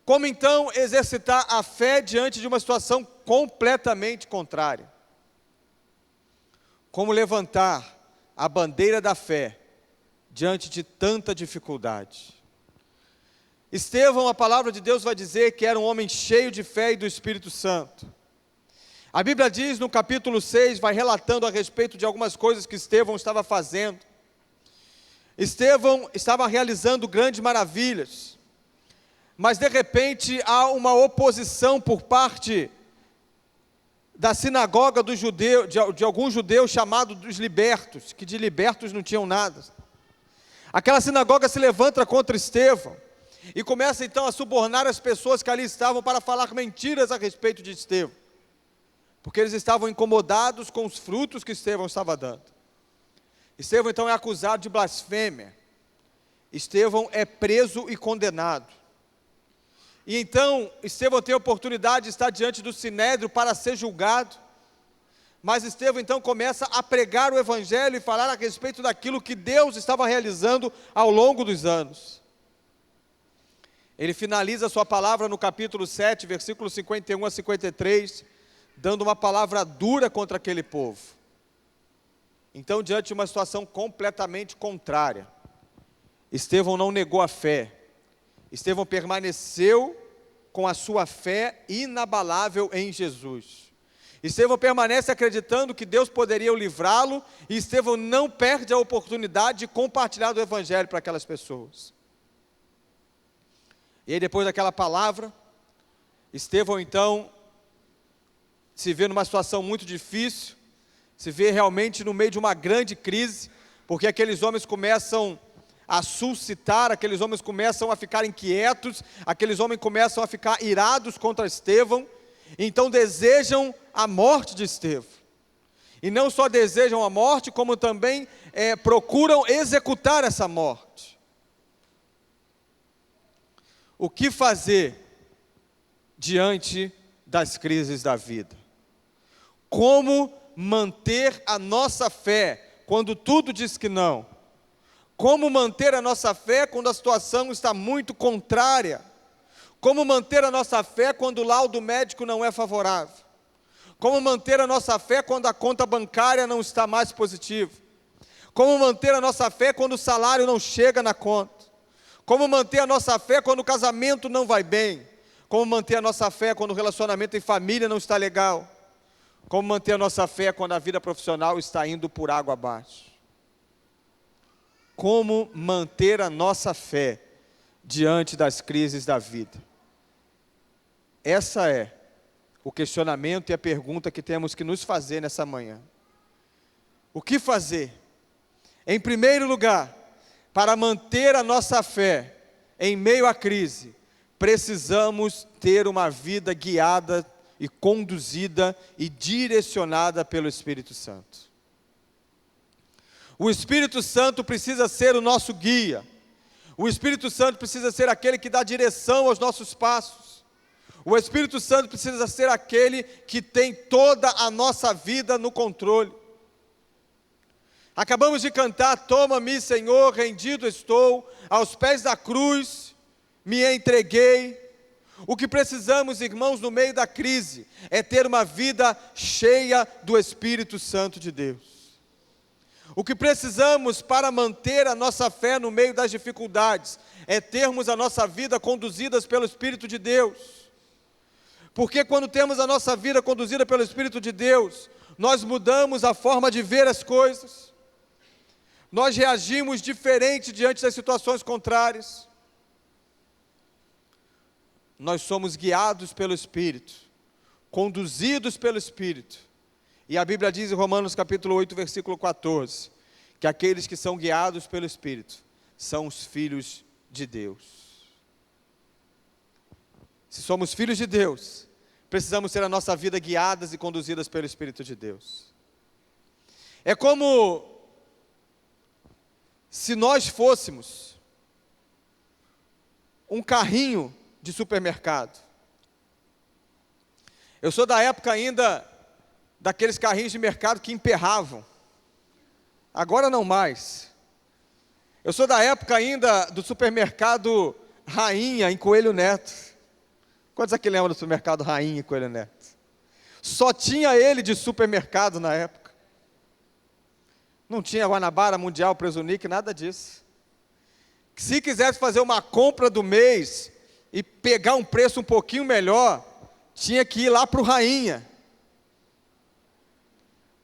Como então exercitar a fé diante de uma situação completamente contrária? Como levantar a bandeira da fé diante de tanta dificuldade? Estevão, a palavra de Deus vai dizer que era um homem cheio de fé e do Espírito Santo. A Bíblia diz no capítulo 6, vai relatando a respeito de algumas coisas que Estevão estava fazendo. Estevão estava realizando grandes maravilhas, mas de repente há uma oposição por parte da sinagoga do judeu, de alguns judeus chamados dos libertos, que de libertos não tinham nada. Aquela sinagoga se levanta contra Estevão e começa então a subornar as pessoas que ali estavam para falar mentiras a respeito de Estevão, porque eles estavam incomodados com os frutos que Estevão estava dando. Estevão então é acusado de blasfêmia. Estevão é preso e condenado. E então Estevão tem a oportunidade de estar diante do sinédrio para ser julgado. Mas Estevão então começa a pregar o evangelho e falar a respeito daquilo que Deus estava realizando ao longo dos anos. Ele finaliza a sua palavra no capítulo 7, versículos 51 a 53, dando uma palavra dura contra aquele povo. Então, diante de uma situação completamente contrária, Estevão não negou a fé. Estevão permaneceu com a sua fé inabalável em Jesus. Estevão permanece acreditando que Deus poderia o livrá-lo, e Estevão não perde a oportunidade de compartilhar do evangelho para aquelas pessoas. E aí, depois daquela palavra, Estevão então se vê numa situação muito difícil, se vê realmente no meio de uma grande crise, porque aqueles homens começam a suscitar, aqueles homens começam a ficar inquietos, aqueles homens começam a ficar irados contra Estevão, então desejam a morte de Estevão. E não só desejam a morte, como também procuram executar essa morte. O que fazer diante das crises da vida? Como manter a nossa fé quando tudo diz que não? Como manter a nossa fé quando a situação está muito contrária? Como manter a nossa fé quando o laudo médico não é favorável? Como manter a nossa fé quando a conta bancária não está mais positiva? Como manter a nossa fé quando o salário não chega na conta? Como manter a nossa fé quando o casamento não vai bem? Como manter a nossa fé quando o relacionamento em família não está legal? Como manter a nossa fé quando a vida profissional está indo por água abaixo? Como manter a nossa fé diante das crises da vida? Essa é o questionamento e a pergunta que temos que nos fazer nessa manhã. O que fazer? Em primeiro lugar, para manter a nossa fé em meio à crise, precisamos ter uma vida guiada e conduzida e direcionada pelo Espírito Santo. O Espírito Santo precisa ser o nosso guia. O Espírito Santo precisa ser aquele que dá direção aos nossos passos. O Espírito Santo precisa ser aquele que tem toda a nossa vida no controle. Acabamos de cantar: toma-me, Senhor, rendido estou, aos pés da cruz me entreguei. O que precisamos, irmãos, no meio da crise, é ter uma vida cheia do Espírito Santo de Deus. O que precisamos para manter a nossa fé no meio das dificuldades, é termos a nossa vida conduzidas pelo Espírito de Deus. Porque quando temos a nossa vida conduzida pelo Espírito de Deus, nós mudamos a forma de ver as coisas, nós reagimos diferente diante das situações contrárias. Nós somos guiados pelo Espírito, conduzidos pelo Espírito. E a Bíblia diz em Romanos capítulo 8, versículo 14, que aqueles que são guiados pelo Espírito são os filhos de Deus. Se somos filhos de Deus, precisamos ter a nossa vida guiadas e conduzidas pelo Espírito de Deus. É como se nós fôssemos um carrinho de supermercado. Eu sou da época ainda daqueles carrinhos de mercado que emperravam. Agora não mais. Eu sou da época ainda do supermercado Rainha em Coelho Neto. Quantos aqui lembram do supermercado Rainha em Coelho Neto? Só tinha ele de supermercado na época. Não tinha Guanabara, Mundial, Presunic, nada disso. Se quisesse fazer uma compra do mês e pegar um preço um pouquinho melhor, tinha que ir lá para o Rainha.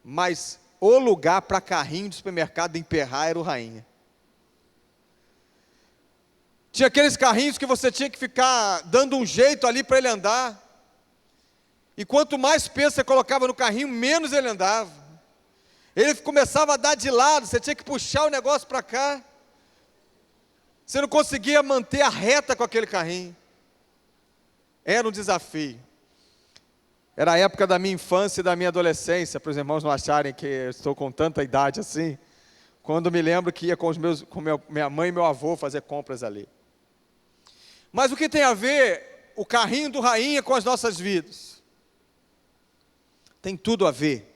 Mas o lugar para carrinho de supermercado emperrar era o Rainha. Tinha aqueles carrinhos que você tinha que ficar dando um jeito ali para ele andar. E quanto mais peso você colocava no carrinho, menos ele andava. Ele começava a dar de lado, você tinha que puxar o negócio para cá. Você não conseguia manter a reta com aquele carrinho. Era um desafio. Era a época da minha infância e da minha adolescência, para os irmãos não acharem que eu estou com tanta idade assim, quando me lembro que ia com minha mãe e meu avô fazer compras ali. Mas o que tem a ver o carrinho do Rainha com as nossas vidas? Tem tudo a ver.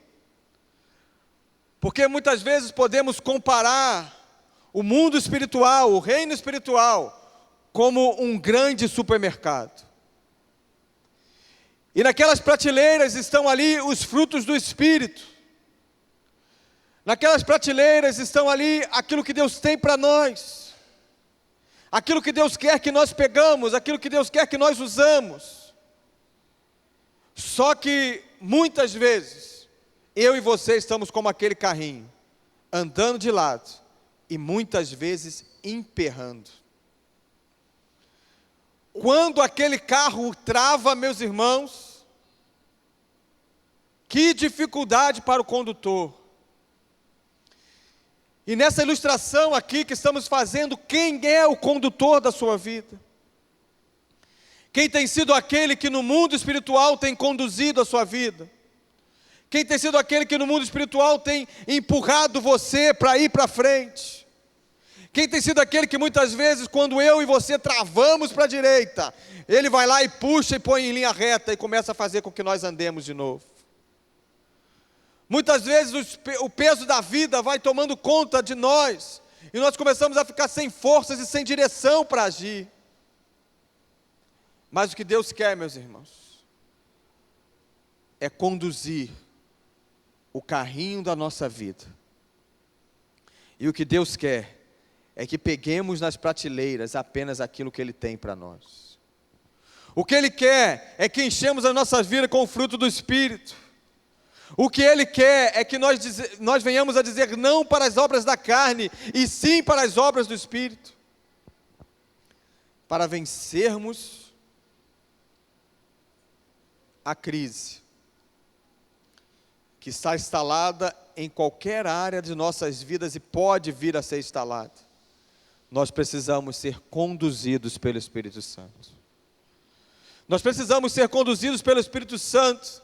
Porque muitas vezes podemos comparar o mundo espiritual, o reino espiritual, como um grande supermercado. E naquelas prateleiras estão ali os frutos do Espírito. Naquelas prateleiras estão ali aquilo que Deus tem para nós. Aquilo que Deus quer que nós pegamos, aquilo que Deus quer que nós usamos. Só que muitas vezes, eu e você estamos como aquele carrinho, andando de lado e muitas vezes emperrando. Quando aquele carro trava, meus irmãos, que dificuldade para o condutor. E nessa ilustração aqui que estamos fazendo, quem é o condutor da sua vida? Quem tem sido aquele que no mundo espiritual tem conduzido a sua vida? Quem tem sido aquele que no mundo espiritual tem empurrado você para ir para frente? Quem tem sido aquele que muitas vezes, quando eu e você travamos para a direita, ele vai lá e puxa e põe em linha reta e começa a fazer com que nós andemos de novo. Muitas vezes o peso da vida vai tomando conta de nós e nós começamos a ficar sem forças e sem direção para agir. Mas o que Deus quer, meus irmãos, é conduzir o carrinho da nossa vida. E o que Deus quer é que peguemos nas prateleiras apenas aquilo que Ele tem para nós. O que Ele quer é que enchemos a nossa vida com o fruto do Espírito. O que Ele quer é que nós venhamos a dizer não para as obras da carne, e sim para as obras do Espírito. Para vencermos a crise que está instalada em qualquer área de nossas vidas e pode vir a ser instalada, nós precisamos ser conduzidos pelo Espírito Santo. Nós precisamos ser conduzidos pelo Espírito Santo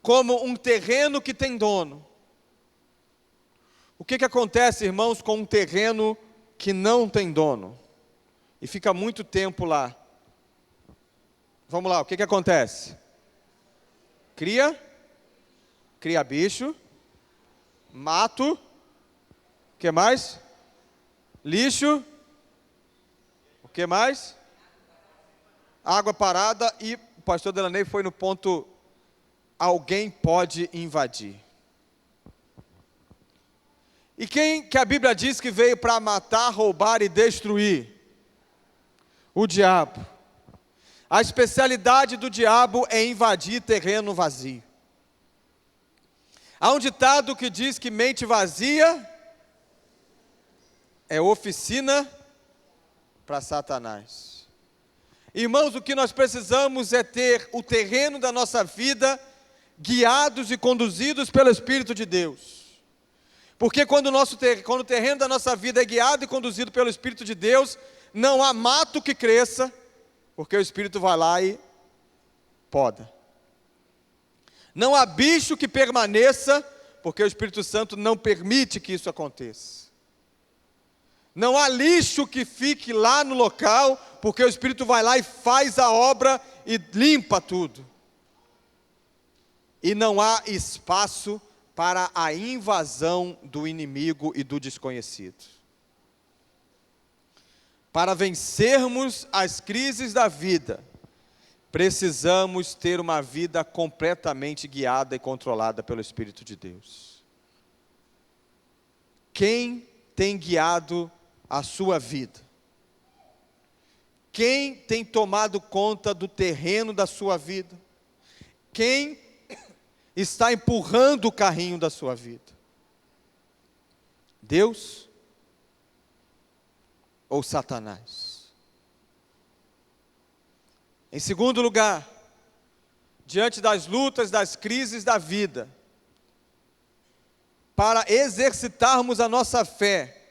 como um terreno que tem dono. O que acontece, irmãos, com um terreno que não tem dono e fica muito tempo lá? Vamos lá, o que acontece? Cria bicho, mato, o que mais? Lixo, o que mais? Água parada, e o pastor Delaney foi no ponto, alguém pode invadir. E quem que a Bíblia diz que veio para matar, roubar e destruir? O diabo. A especialidade do diabo é invadir terreno vazio. Há um ditado que diz que mente vazia é oficina para Satanás. Irmãos, o que nós precisamos é ter o terreno da nossa vida guiados e conduzidos pelo Espírito de Deus. Porque quando o terreno da nossa vida é guiado e conduzido pelo Espírito de Deus, não há mato que cresça, porque o Espírito vai lá e poda. Não há bicho que permaneça, porque o Espírito Santo não permite que isso aconteça. Não há lixo que fique lá no local, porque o Espírito vai lá e faz a obra e limpa tudo. E não há espaço para a invasão do inimigo e do desconhecido. Para vencermos as crises da vida, precisamos ter uma vida completamente guiada e controlada pelo Espírito de Deus. Quem tem guiado a sua vida? Quem tem tomado conta do terreno da sua vida? Quem está empurrando o carrinho da sua vida? Deus ou Satanás? Em segundo lugar, diante das lutas, das crises da vida, para exercitarmos a nossa fé,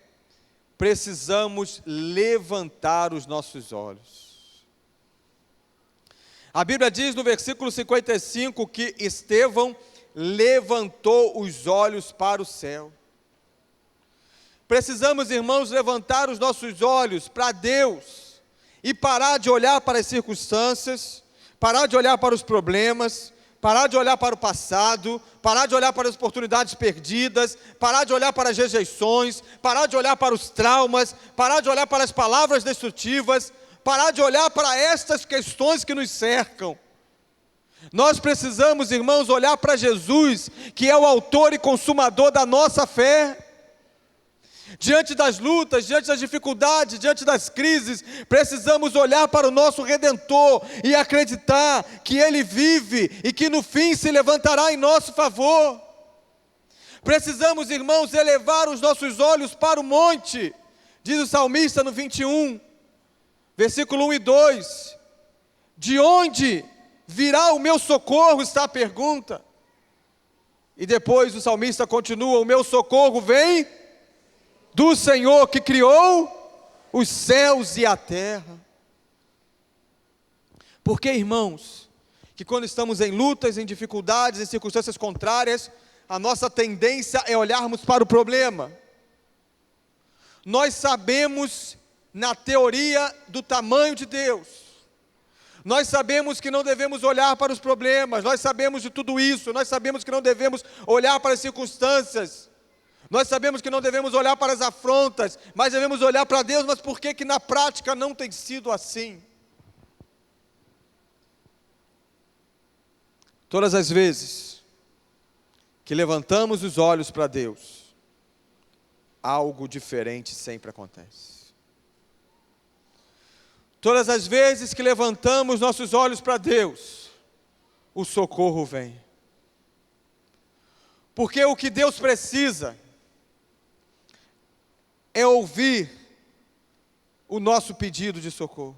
precisamos levantar os nossos olhos. A Bíblia diz no versículo 55 que Estevão levantou os olhos para o céu. Precisamos, irmãos, levantar os nossos olhos para Deus e parar de olhar para as circunstâncias, parar de olhar para os problemas, parar de olhar para o passado, parar de olhar para as oportunidades perdidas, parar de olhar para as rejeições, parar de olhar para os traumas, parar de olhar para as palavras destrutivas, parar de olhar para estas questões que nos cercam. Nós precisamos, irmãos, olhar para Jesus, que é o autor e consumador da nossa fé. Diante das lutas, diante das dificuldades, diante das crises, precisamos olhar para o nosso Redentor e acreditar que Ele vive e que no fim se levantará em nosso favor. Precisamos, irmãos, elevar os nossos olhos para o monte, diz o salmista no 21, versículo 1 e 2. De onde virá o meu socorro, está a pergunta. E depois o salmista continua, o meu socorro vem do Senhor que criou os céus e a terra. Porque, irmãos, que quando estamos em lutas, em dificuldades, em circunstâncias contrárias, a nossa tendência é olharmos para o problema. Nós sabemos, na teoria, do tamanho de Deus. Nós sabemos que não devemos olhar para os problemas, nós sabemos de tudo isso, nós sabemos que não devemos olhar para as circunstâncias. Nós sabemos que não devemos olhar para as afrontas, mas devemos olhar para Deus. Mas por que na prática não tem sido assim? Todas as vezes que levantamos os olhos para Deus, algo diferente sempre acontece. Todas as vezes que levantamos nossos olhos para Deus, o socorro vem. Porque o que Deus precisa é ouvir o nosso pedido de socorro.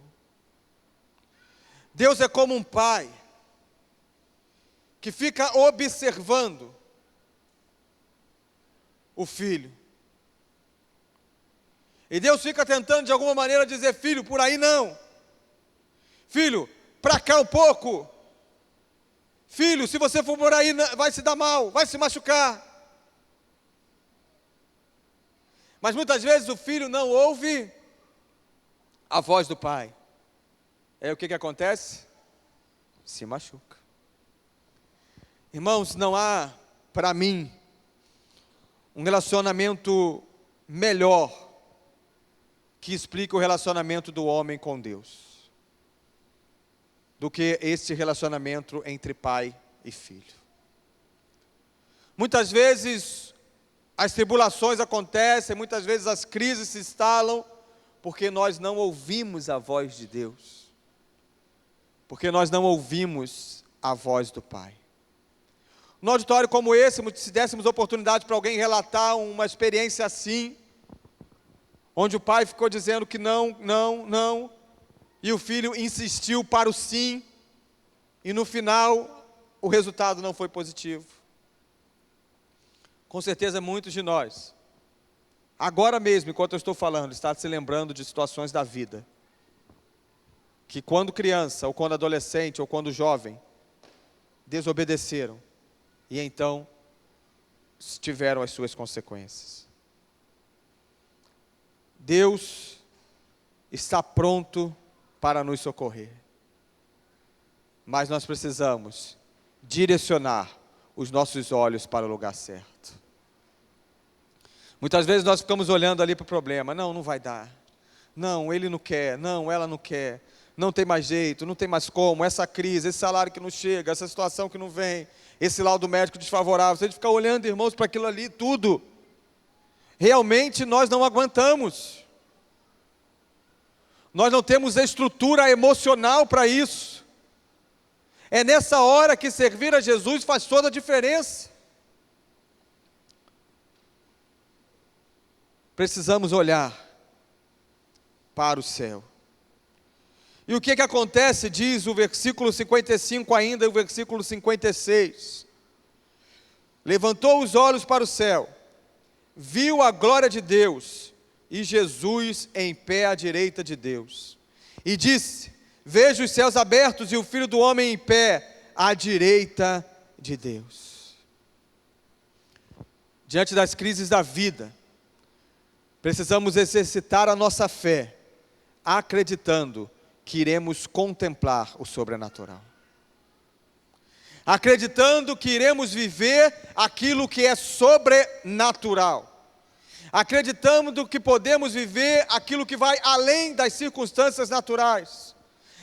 Deus é como um pai que fica observando o filho. E Deus fica tentando de alguma maneira dizer, filho, por aí não. Filho, para cá um pouco. Filho, se você for por aí, vai se dar mal, vai se machucar. Mas muitas vezes o filho não ouve a voz do pai. Aí o que acontece? Se machuca. Irmãos, não há, para mim, um relacionamento melhor que explique o relacionamento do homem com Deus do que este relacionamento entre pai e filho. Muitas vezes as tribulações acontecem, muitas vezes as crises se instalam, porque nós não ouvimos a voz de Deus, porque nós não ouvimos a voz do Pai. num auditório como esse, se dessemos oportunidade para alguém relatar uma experiência assim, onde o pai ficou dizendo que não, não, não, e o filho insistiu para o sim, e no final o resultado não foi positivo. Com certeza muitos de nós, agora mesmo, enquanto eu estou falando, está se lembrando de situações da vida, que quando criança, ou quando adolescente, ou quando jovem, desobedeceram, e então tiveram as suas consequências. Deus está pronto para nos socorrer, mas nós precisamos direcionar os nossos olhos para o lugar certo. Muitas vezes nós ficamos olhando ali para o problema, não vai dar, não, ele não quer, não, ela não quer, não tem mais jeito, não tem mais como, essa crise, esse salário que não chega, essa situação que não vem, esse laudo médico desfavorável. Se a gente ficar olhando, irmãos, para aquilo ali, tudo, realmente nós não aguentamos. Nós não temos estrutura emocional para isso. É nessa hora que servir a Jesus faz toda a diferença. Precisamos olhar para o céu. E o que acontece, diz o versículo 55 ainda, e o versículo 56. Levantou os olhos para o céu, viu a glória de Deus, e Jesus em pé à direita de Deus. E disse, vejo os céus abertos e o Filho do Homem em pé à direita de Deus. Diante das crises da vida, precisamos exercitar a nossa fé, acreditando que iremos contemplar o sobrenatural. Acreditando que iremos viver aquilo que é sobrenatural. Acreditando que podemos viver aquilo que vai além das circunstâncias naturais.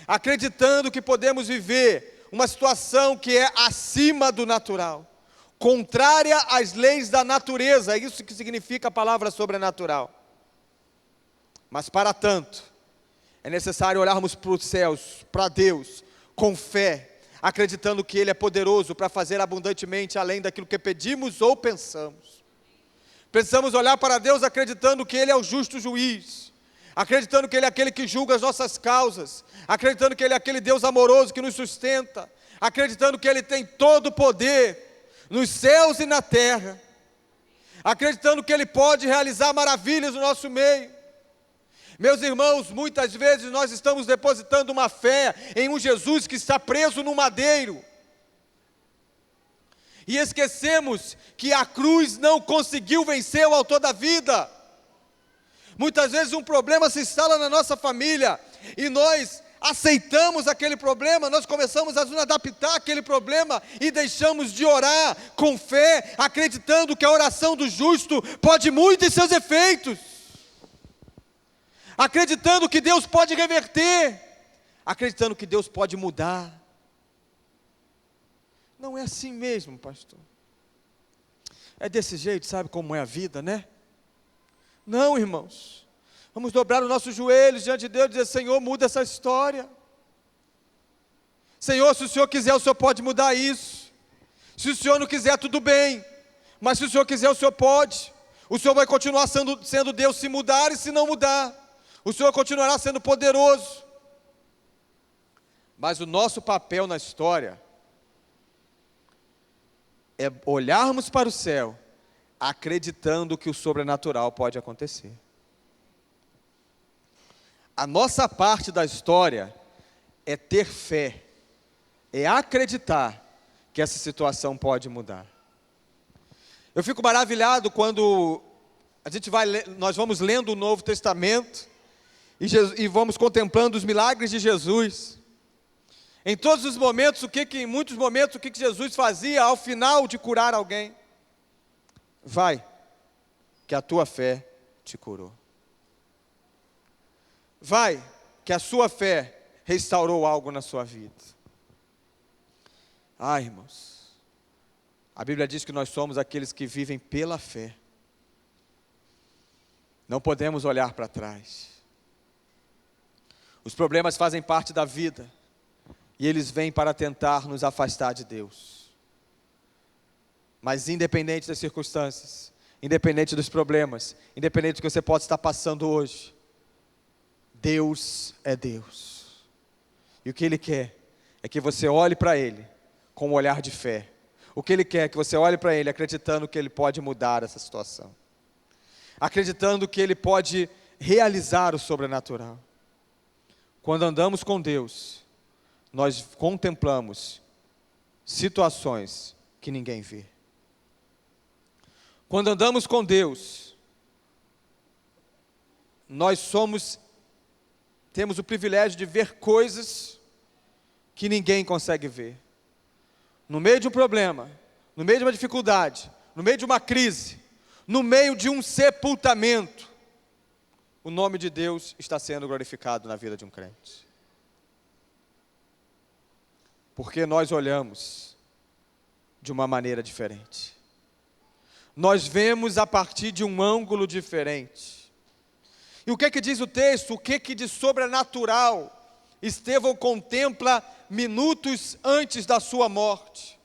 Acreditando que podemos viver uma situação que é acima do natural, contrária às leis da natureza. É isso que significa a palavra sobrenatural. Mas para tanto, é necessário olharmos para os céus, para Deus, com fé, acreditando que Ele é poderoso para fazer abundantemente além daquilo que pedimos ou pensamos. Precisamos olhar para Deus acreditando que Ele é o justo juiz, acreditando que Ele é aquele que julga as nossas causas, acreditando que Ele é aquele Deus amoroso que nos sustenta, acreditando que Ele tem todo o poder nos céus e na terra, acreditando que Ele pode realizar maravilhas no nosso meio. Meus irmãos, muitas vezes nós estamos depositando uma fé em um Jesus que está preso no madeiro. E esquecemos que a cruz não conseguiu vencer o autor da vida. Muitas vezes um problema se instala na nossa família e nós aceitamos aquele problema, nós começamos a nos adaptar àquele problema e deixamos de orar com fé, acreditando que a oração do justo pode muito em seus efeitos. Acreditando que Deus pode reverter, acreditando que Deus pode mudar. Não é assim mesmo, pastor. É desse jeito, sabe como é a vida, né? Não, irmãos. Vamos dobrar os nossos joelhos diante de Deus e dizer, Senhor, muda essa história. Senhor, se o Senhor quiser, o Senhor pode mudar isso. Se o Senhor não quiser, tudo bem. Mas se o Senhor quiser, o Senhor pode. O Senhor vai continuar sendo Deus se mudar e se não mudar. O Senhor continuará sendo poderoso. Mas o nosso papel na história é olharmos para o céu, acreditando que o sobrenatural pode acontecer. A nossa parte da história é ter fé, é acreditar que essa situação pode mudar. Eu fico maravilhado quando nós vamos lendo o Novo Testamento, e vamos contemplando os milagres de Jesus. Em todos os momentos, em muitos momentos, o que Jesus fazia ao final de curar alguém? Vai, que a tua fé te curou. Vai, que a sua fé restaurou algo na sua vida. Irmãos, a Bíblia diz que nós somos aqueles que vivem pela fé. Não podemos olhar para trás. Os problemas fazem parte da vida, e eles vêm para tentar nos afastar de Deus. Mas independente das circunstâncias, independente dos problemas, independente do que você pode estar passando hoje, Deus é Deus. E o que Ele quer é que você olhe para Ele com um olhar de fé. O que Ele quer é que você olhe para Ele acreditando que Ele pode mudar essa situação. Acreditando que Ele pode realizar o sobrenatural. Quando andamos com Deus, nós contemplamos situações que ninguém vê. Quando andamos com Deus, nós temos o privilégio de ver coisas que ninguém consegue ver. No meio de um problema, no meio de uma dificuldade, no meio de uma crise, no meio de um sepultamento, o nome de Deus está sendo glorificado na vida de um crente. Porque nós olhamos de uma maneira diferente. Nós vemos a partir de um ângulo diferente. E o que diz o texto? O que de sobrenatural Estevão contempla minutos antes da sua morte?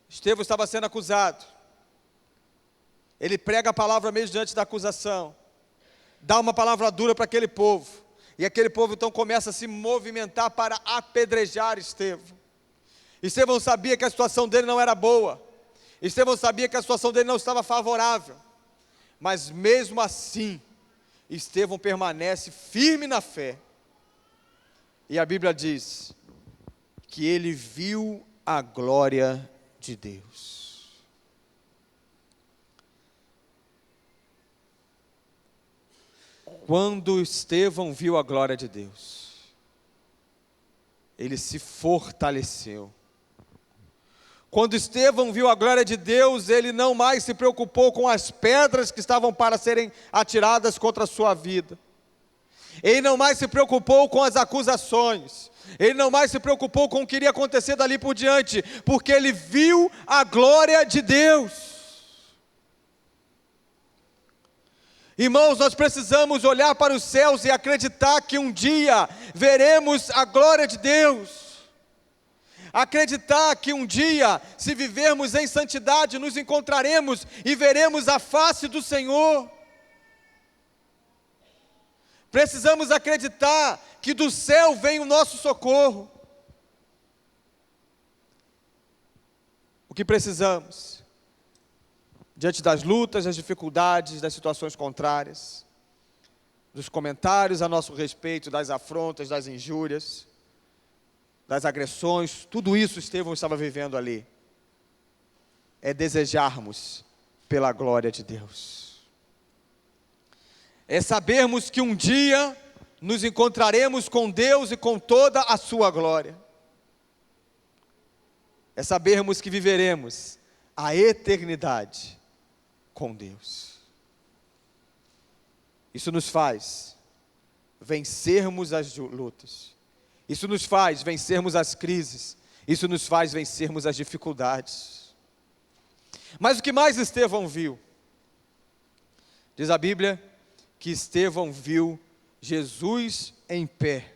Estevão estava sendo acusado. Ele prega a palavra mesmo diante da acusação. Dá uma palavra dura para aquele povo. E aquele povo então começa a se movimentar para apedrejar Estevão. Estevão sabia que a situação dele não era boa. Estevão sabia que a situação dele não estava favorável. Mas mesmo assim, Estevão permanece firme na fé. E a Bíblia diz que ele viu a glória de Deus. Quando Estevão viu a glória de Deus, ele se fortaleceu. Quando Estevão viu a glória de Deus, ele não mais se preocupou com as pedras que estavam para serem atiradas contra a sua vida. Ele não mais se preocupou com as acusações. Ele não mais se preocupou com o que iria acontecer dali por diante, porque ele viu a glória de Deus. Irmãos, nós precisamos olhar para os céus e acreditar que um dia veremos a glória de Deus. Acreditar que um dia, se vivermos em santidade, nos encontraremos e veremos a face do Senhor. Precisamos acreditar que do céu vem o nosso socorro. O que precisamos, diante das lutas, das dificuldades, das situações contrárias, dos comentários a nosso respeito, das afrontas, das injúrias, das agressões, tudo isso Estevão estava vivendo ali, é desejarmos pela glória de Deus. É sabermos que um dia nos encontraremos com Deus e com toda a sua glória. É sabermos que viveremos a eternidade com Deus. Isso nos faz vencermos as lutas. Isso nos faz vencermos as crises. Isso nos faz vencermos as dificuldades. Mas o que mais Estevão viu? Diz a Bíblia que Estevão viu Jesus em pé,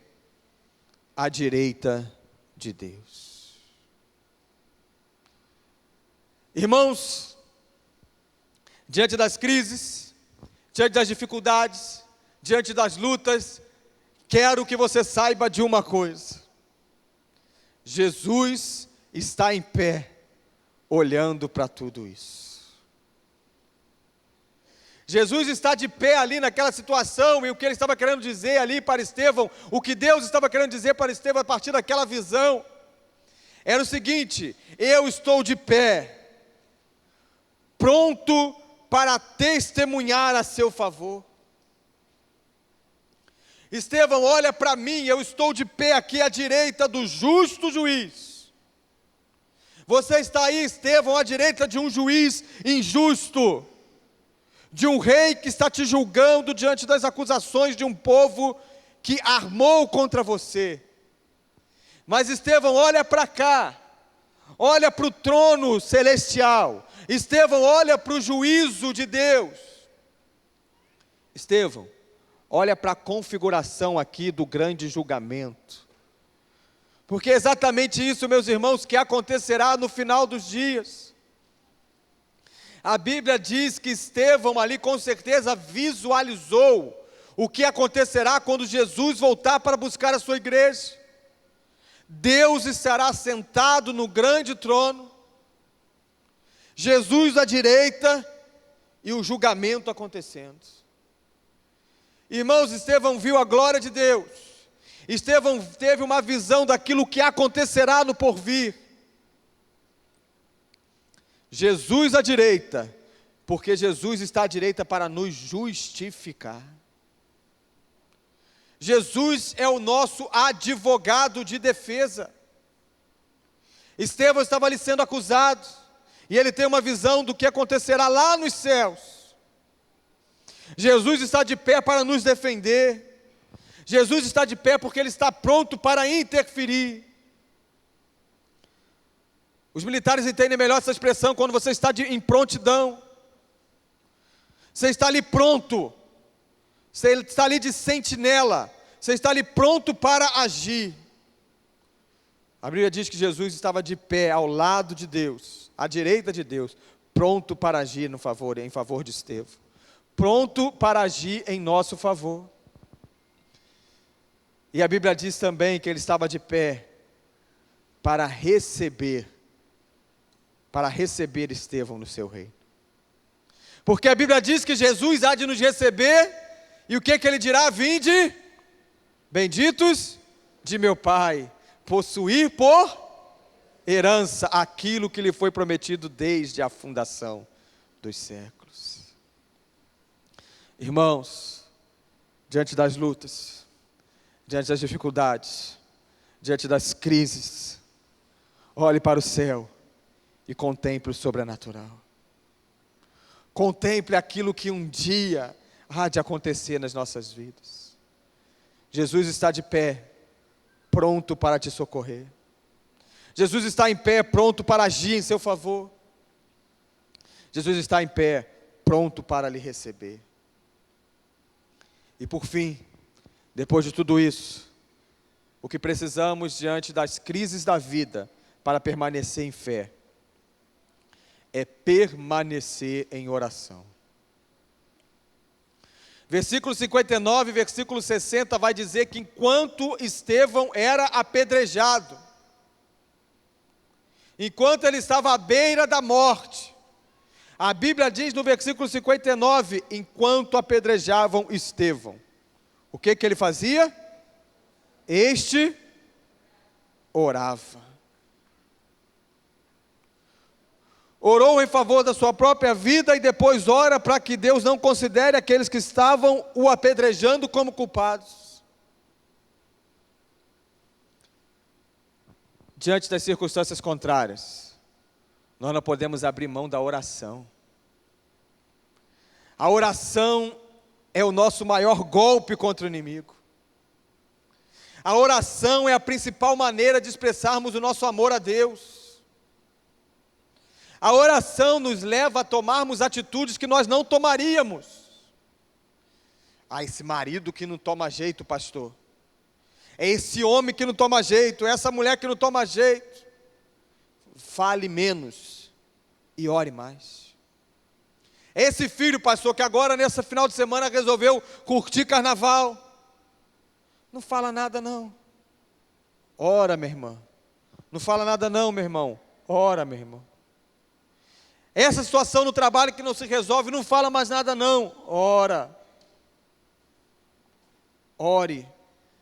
à direita de Deus. Irmãos, diante das crises, diante das dificuldades, diante das lutas, quero que você saiba de uma coisa: Jesus está em pé, olhando para tudo isso. Jesus está de pé ali naquela situação, e o que ele estava querendo dizer ali para Estevão, o que Deus estava querendo dizer para Estevão a partir daquela visão, era o seguinte: eu estou de pé, pronto para testemunhar a seu favor. Estevão, olha para mim, eu estou de pé aqui à direita do justo juiz. Você está aí, Estevão, à direita de um juiz injusto, de um rei que está te julgando diante das acusações de um povo que armou contra você. Mas Estevão, olha para cá, olha para o trono celestial. Estevão, olha para o juízo de Deus. Estevão, olha para a configuração aqui do grande julgamento. Porque é exatamente isso, meus irmãos, que acontecerá no final dos dias. A Bíblia diz que Estevão ali com certeza visualizou o que acontecerá quando Jesus voltar para buscar a sua igreja. Deus estará sentado no grande trono, Jesus à direita e o julgamento acontecendo. Irmãos, Estevão viu a glória de Deus. Estevão teve uma visão daquilo que acontecerá no porvir. Jesus à direita, porque Jesus está à direita para nos justificar. Jesus é o nosso advogado de defesa. Estevão estava ali sendo acusado, e ele tem uma visão do que acontecerá lá nos céus. Jesus está de pé para nos defender. Jesus está de pé porque Ele está pronto para interferir. Os militares entendem melhor essa expressão quando você está em prontidão. Você está ali pronto. Você está ali de sentinela. Você está ali pronto para agir. A Bíblia diz que Jesus estava de pé ao lado de Deus, à direita de Deus, pronto para agir em favor de Estevão. Pronto para agir em nosso favor. E a Bíblia diz também que ele estava de pé para receber Estevão no seu reino. Porque a Bíblia diz que Jesus há de nos receber, e o que ele dirá? Vinde, benditos de meu Pai, possuir por herança aquilo que lhe foi prometido desde a fundação dos séculos. Irmãos, diante das lutas, diante das dificuldades, diante das crises, olhe para o céu e contemple o sobrenatural. Contemple aquilo que um dia há de acontecer nas nossas vidas. Jesus está de pé, pronto para te socorrer. Jesus está em pé, pronto para agir em seu favor. Jesus está em pé, pronto para lhe receber. E por fim, depois de tudo isso, o que precisamos diante das crises da vida para permanecer em fé é permanecer em oração. Versículo 59, versículo 60 vai dizer que enquanto Estevão era apedrejado, enquanto ele estava à beira da morte, a Bíblia diz no versículo 59, enquanto apedrejavam Estevão, o que ele fazia? Este orava. Orou em favor da sua própria vida e depois ora para que Deus não considere aqueles que estavam o apedrejando como culpados. Diante das circunstâncias contrárias, nós não podemos abrir mão da oração. A oração é o nosso maior golpe contra o inimigo. A oração é a principal maneira de expressarmos o nosso amor a Deus. A oração nos leva a tomarmos atitudes que nós não tomaríamos. Esse marido que não toma jeito, pastor. É esse homem que não toma jeito, é essa mulher que não toma jeito. Fale menos e ore mais. É esse filho, pastor, que agora nesse final de semana resolveu curtir carnaval. Não fala nada não. Ora, minha irmã. Não fala nada não, meu irmão. Ora, meu irmão. Essa situação no trabalho que não se resolve, não fala mais nada não. Ora. Ore.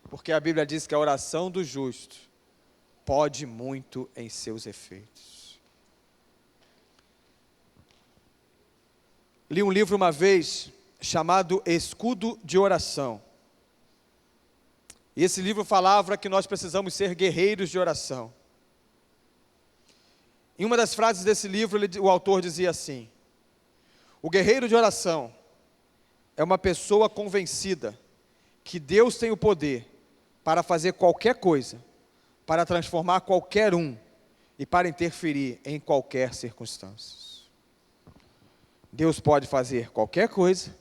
Porque a Bíblia diz que a oração do justo pode muito em seus efeitos. Li um livro uma vez chamado Escudo de Oração. E esse livro falava que nós precisamos ser guerreiros de oração. Em uma das frases desse livro, o autor dizia assim: o guerreiro de oração é uma pessoa convencida que Deus tem o poder para fazer qualquer coisa, para transformar qualquer um e para interferir em qualquer circunstância. Deus pode fazer qualquer coisa,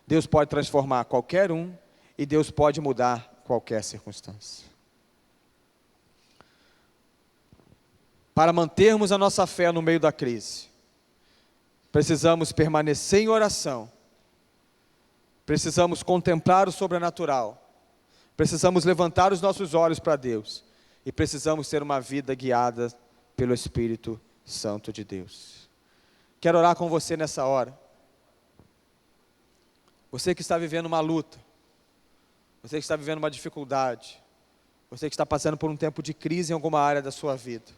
Deus pode transformar qualquer um e Deus pode mudar qualquer circunstância. para mantermos a nossa fé no meio da crise, precisamos permanecer em oração, precisamos contemplar o sobrenatural, precisamos levantar os nossos olhos para Deus e precisamos ter uma vida guiada pelo Espírito Santo de Deus. Quero orar com você nessa hora. Você que está vivendo uma luta, você que está vivendo uma dificuldade, você que está passando por um tempo de crise em alguma área da sua vida.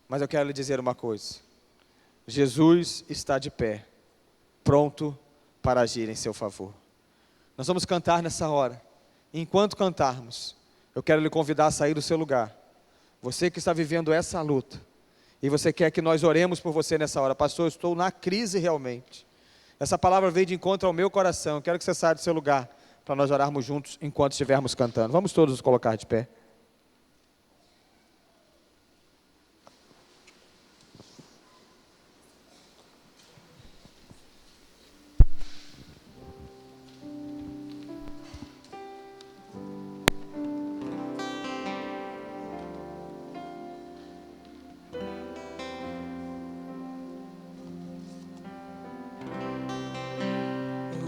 Mas eu quero lhe dizer uma coisa: Jesus está de pé, pronto para agir em seu favor. Nós vamos cantar nessa hora. Enquanto cantarmos, eu quero lhe convidar a sair do seu lugar. Você que está vivendo essa luta, e você quer que nós oremos por você nessa hora. Pastor, eu estou na crise realmente. Essa palavra veio de encontro ao meu coração. Eu quero que você saia do seu lugar, para nós orarmos juntos enquanto estivermos cantando. Vamos todos nos colocar de pé.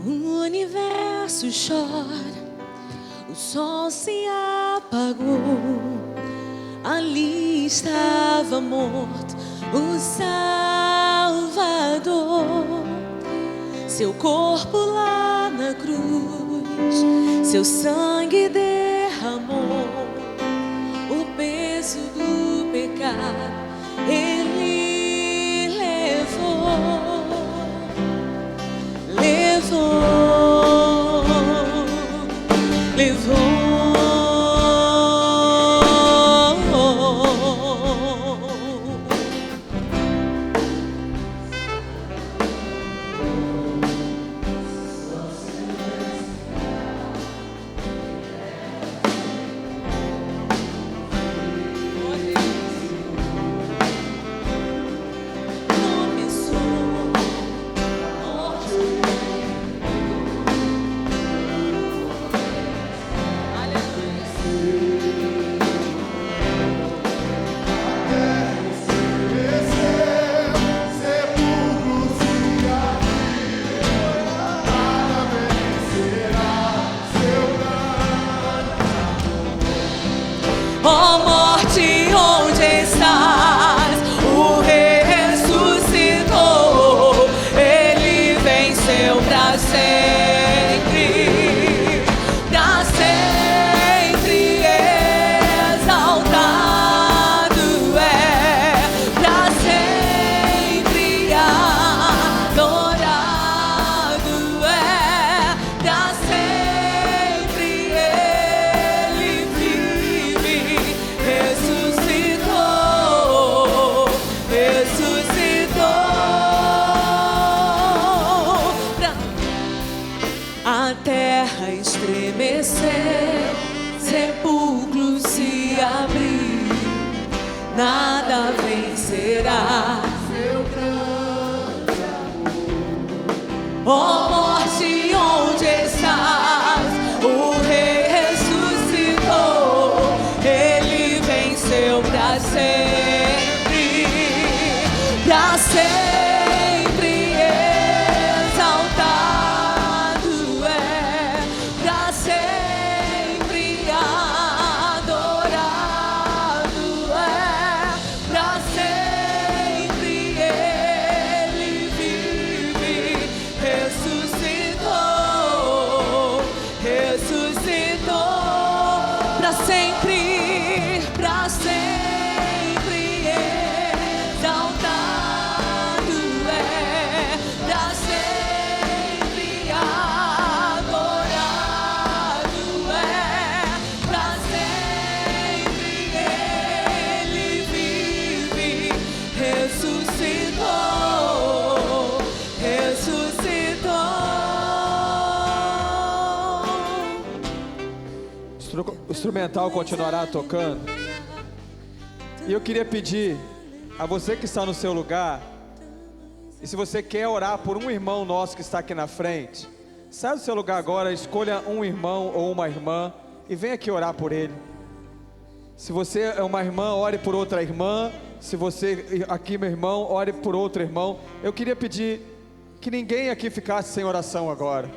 O universo chora, o sol se apagou, ali estava morto o Salvador. Seu corpo lá na cruz, seu sangue derramou, o peso do pecado Ele levou. Ó morte, onde estás? O Rei ressuscitou, Ele venceu pra sempre, pra sempre exaltado é, pra sempre adorado é, pra sempre Ele vive. Ressuscitou, ressuscitou. A terra estremeceu, sepulcro se abriu, nada vencerá seu grande amor. Ó morte, onde estás? O Rei ressuscitou, Ele venceu pra sempre, pra sempre exaltado é, pra sempre adorado é, pra sempre Ele vive. Ressuscitou, ressuscitou, pra sempre exaltado é, pra sempre adorado é, pra sempre Ele vive. Ressuscitou, ressuscitou. O instrumental continuará tocando. E eu queria pedir a você que está no seu lugar, e se você quer orar por um irmão nosso que está aqui na frente, sai do seu lugar agora, escolha um irmão ou uma irmã e venha aqui orar por ele. Se você é uma irmã, ore por outra irmã. Se você aqui, meu irmão, ore por outro irmão. Eu queria pedir que ninguém aqui ficasse sem oração agora.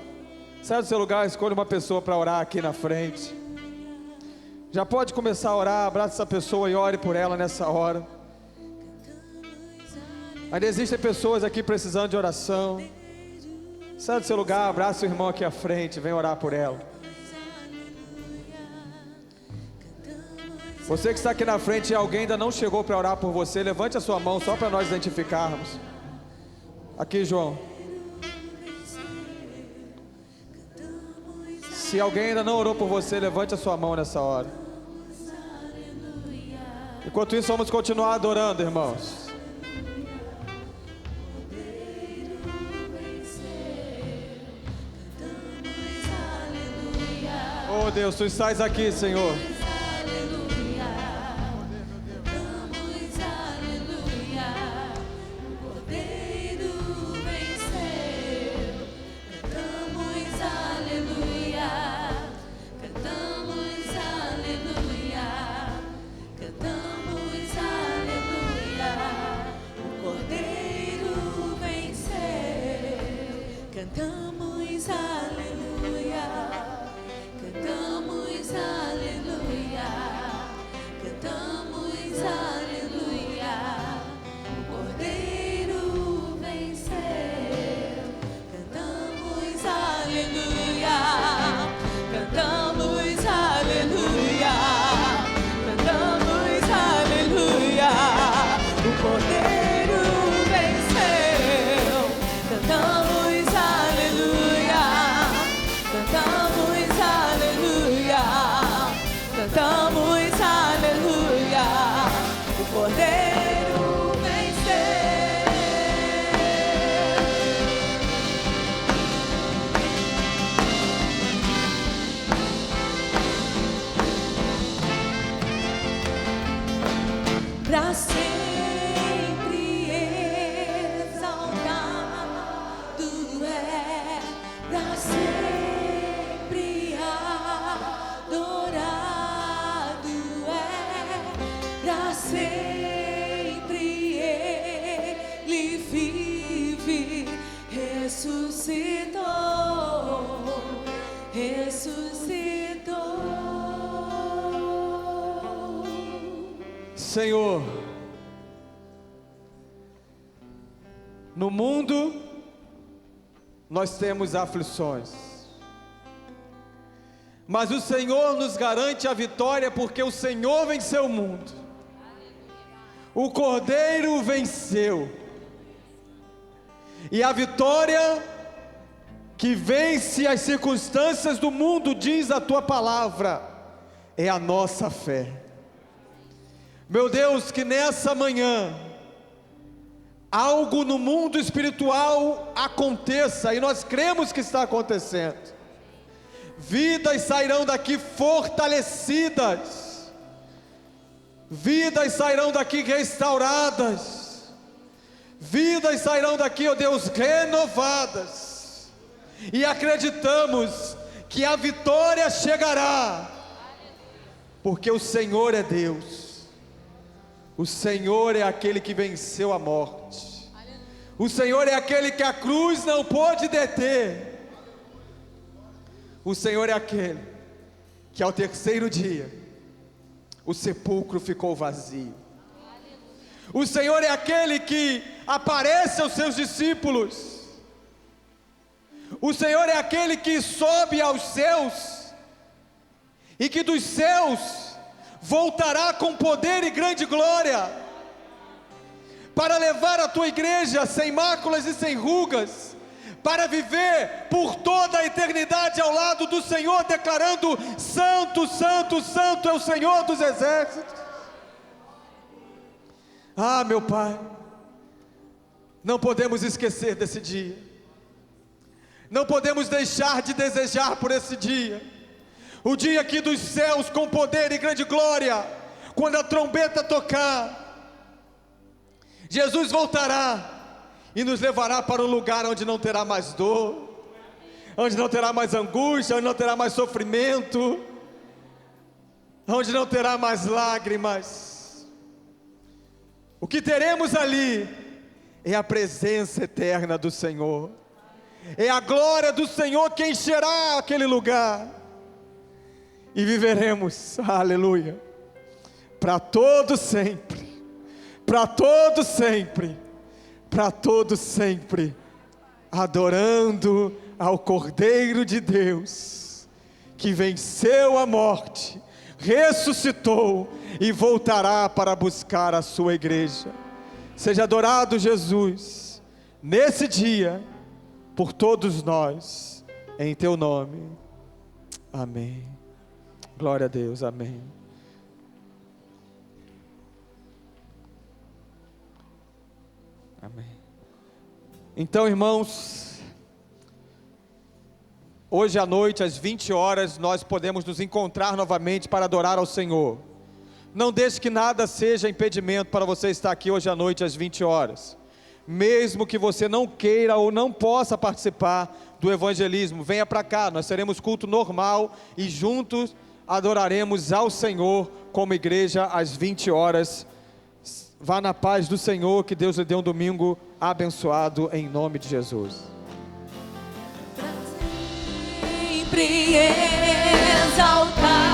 Sai do seu lugar, escolha uma pessoa para orar aqui na frente. Já pode começar a orar, abraça essa pessoa e ore por ela nessa hora. Ainda existem pessoas aqui precisando de oração. Sai do seu lugar, abraça o irmão aqui à frente, vem orar por ela. Você que está aqui na frente e alguém ainda não chegou para orar por você, levante a sua mão só para nós identificarmos. Aqui, João. Se alguém ainda não orou por você, levante a sua mão nessa hora. Enquanto isso, vamos continuar adorando, irmãos. Oh Deus, Tu estás aqui, Senhor. Cantamos aleluia, cantamos aleluia, cantamos aleluia. O Cordeiro venceu. Cantamos aleluia, cantamos aleluia, cantamos aleluia. O Cordeiro venceu. Cantamos aleluia, cantamos aleluia, cantamos aleluia. O Cordeiro venceu. Pra sempre exaltado é, pra sempre adorado é, pra sempre Ele vive, ressuscitou, ressuscitou. Senhor, no mundo nós temos aflições, mas o Senhor nos garante a vitória, porque o Senhor venceu o mundo. O Cordeiro venceu, e a vitória que vence as circunstâncias do mundo, diz a Tua palavra, é a nossa fé. Meu Deus, que nessa manhã algo no mundo espiritual aconteça, e nós cremos que está acontecendo. Vidas sairão daqui fortalecidas, vidas sairão daqui restauradas, vidas sairão daqui, ó Deus, renovadas, e acreditamos que a vitória chegará, porque o Senhor é Deus. O Senhor é aquele que venceu a morte. O Senhor é aquele que a cruz não pôde deter. O Senhor é aquele que ao terceiro dia o sepulcro ficou vazio. O Senhor é aquele que aparece aos seus discípulos. O Senhor é aquele que sobe aos céus e que dos céus voltará com poder e grande glória, para levar a tua igreja sem máculas e sem rugas, para viver por toda a eternidade ao lado do Senhor, declarando: Santo, Santo, Santo é o Senhor dos exércitos. Ah, meu Pai, não podemos esquecer desse dia, não podemos deixar de desejar por esse dia. O dia que dos céus, com poder e grande glória, quando a trombeta tocar, Jesus voltará e nos levará para um lugar onde não terá mais dor, onde não terá mais angústia, onde não terá mais sofrimento. onde não terá mais lágrimas. O que teremos ali é a presença eterna do Senhor, é a glória do Senhor que encherá aquele lugar, e viveremos, aleluia, para todo sempre, para todo sempre, para todo sempre, adorando ao Cordeiro de Deus, que venceu a morte, ressuscitou e voltará para buscar a sua igreja. Seja adorado, Jesus, nesse dia, por todos nós, em teu nome. Amém. Glória a Deus, amém. Amém. Então, irmãos, hoje à noite, às 20 horas, nós podemos nos encontrar novamente para adorar ao Senhor. Não deixe que nada seja impedimento para você estar aqui hoje à noite, às 20 horas. Mesmo que você não queira ou não possa participar do evangelismo, venha para cá, nós teremos culto normal e juntos adoraremos ao Senhor como igreja às 20 horas. Vá na paz do Senhor, que Deus lhe dê um domingo abençoado em nome de Jesus. Sempre exaltar.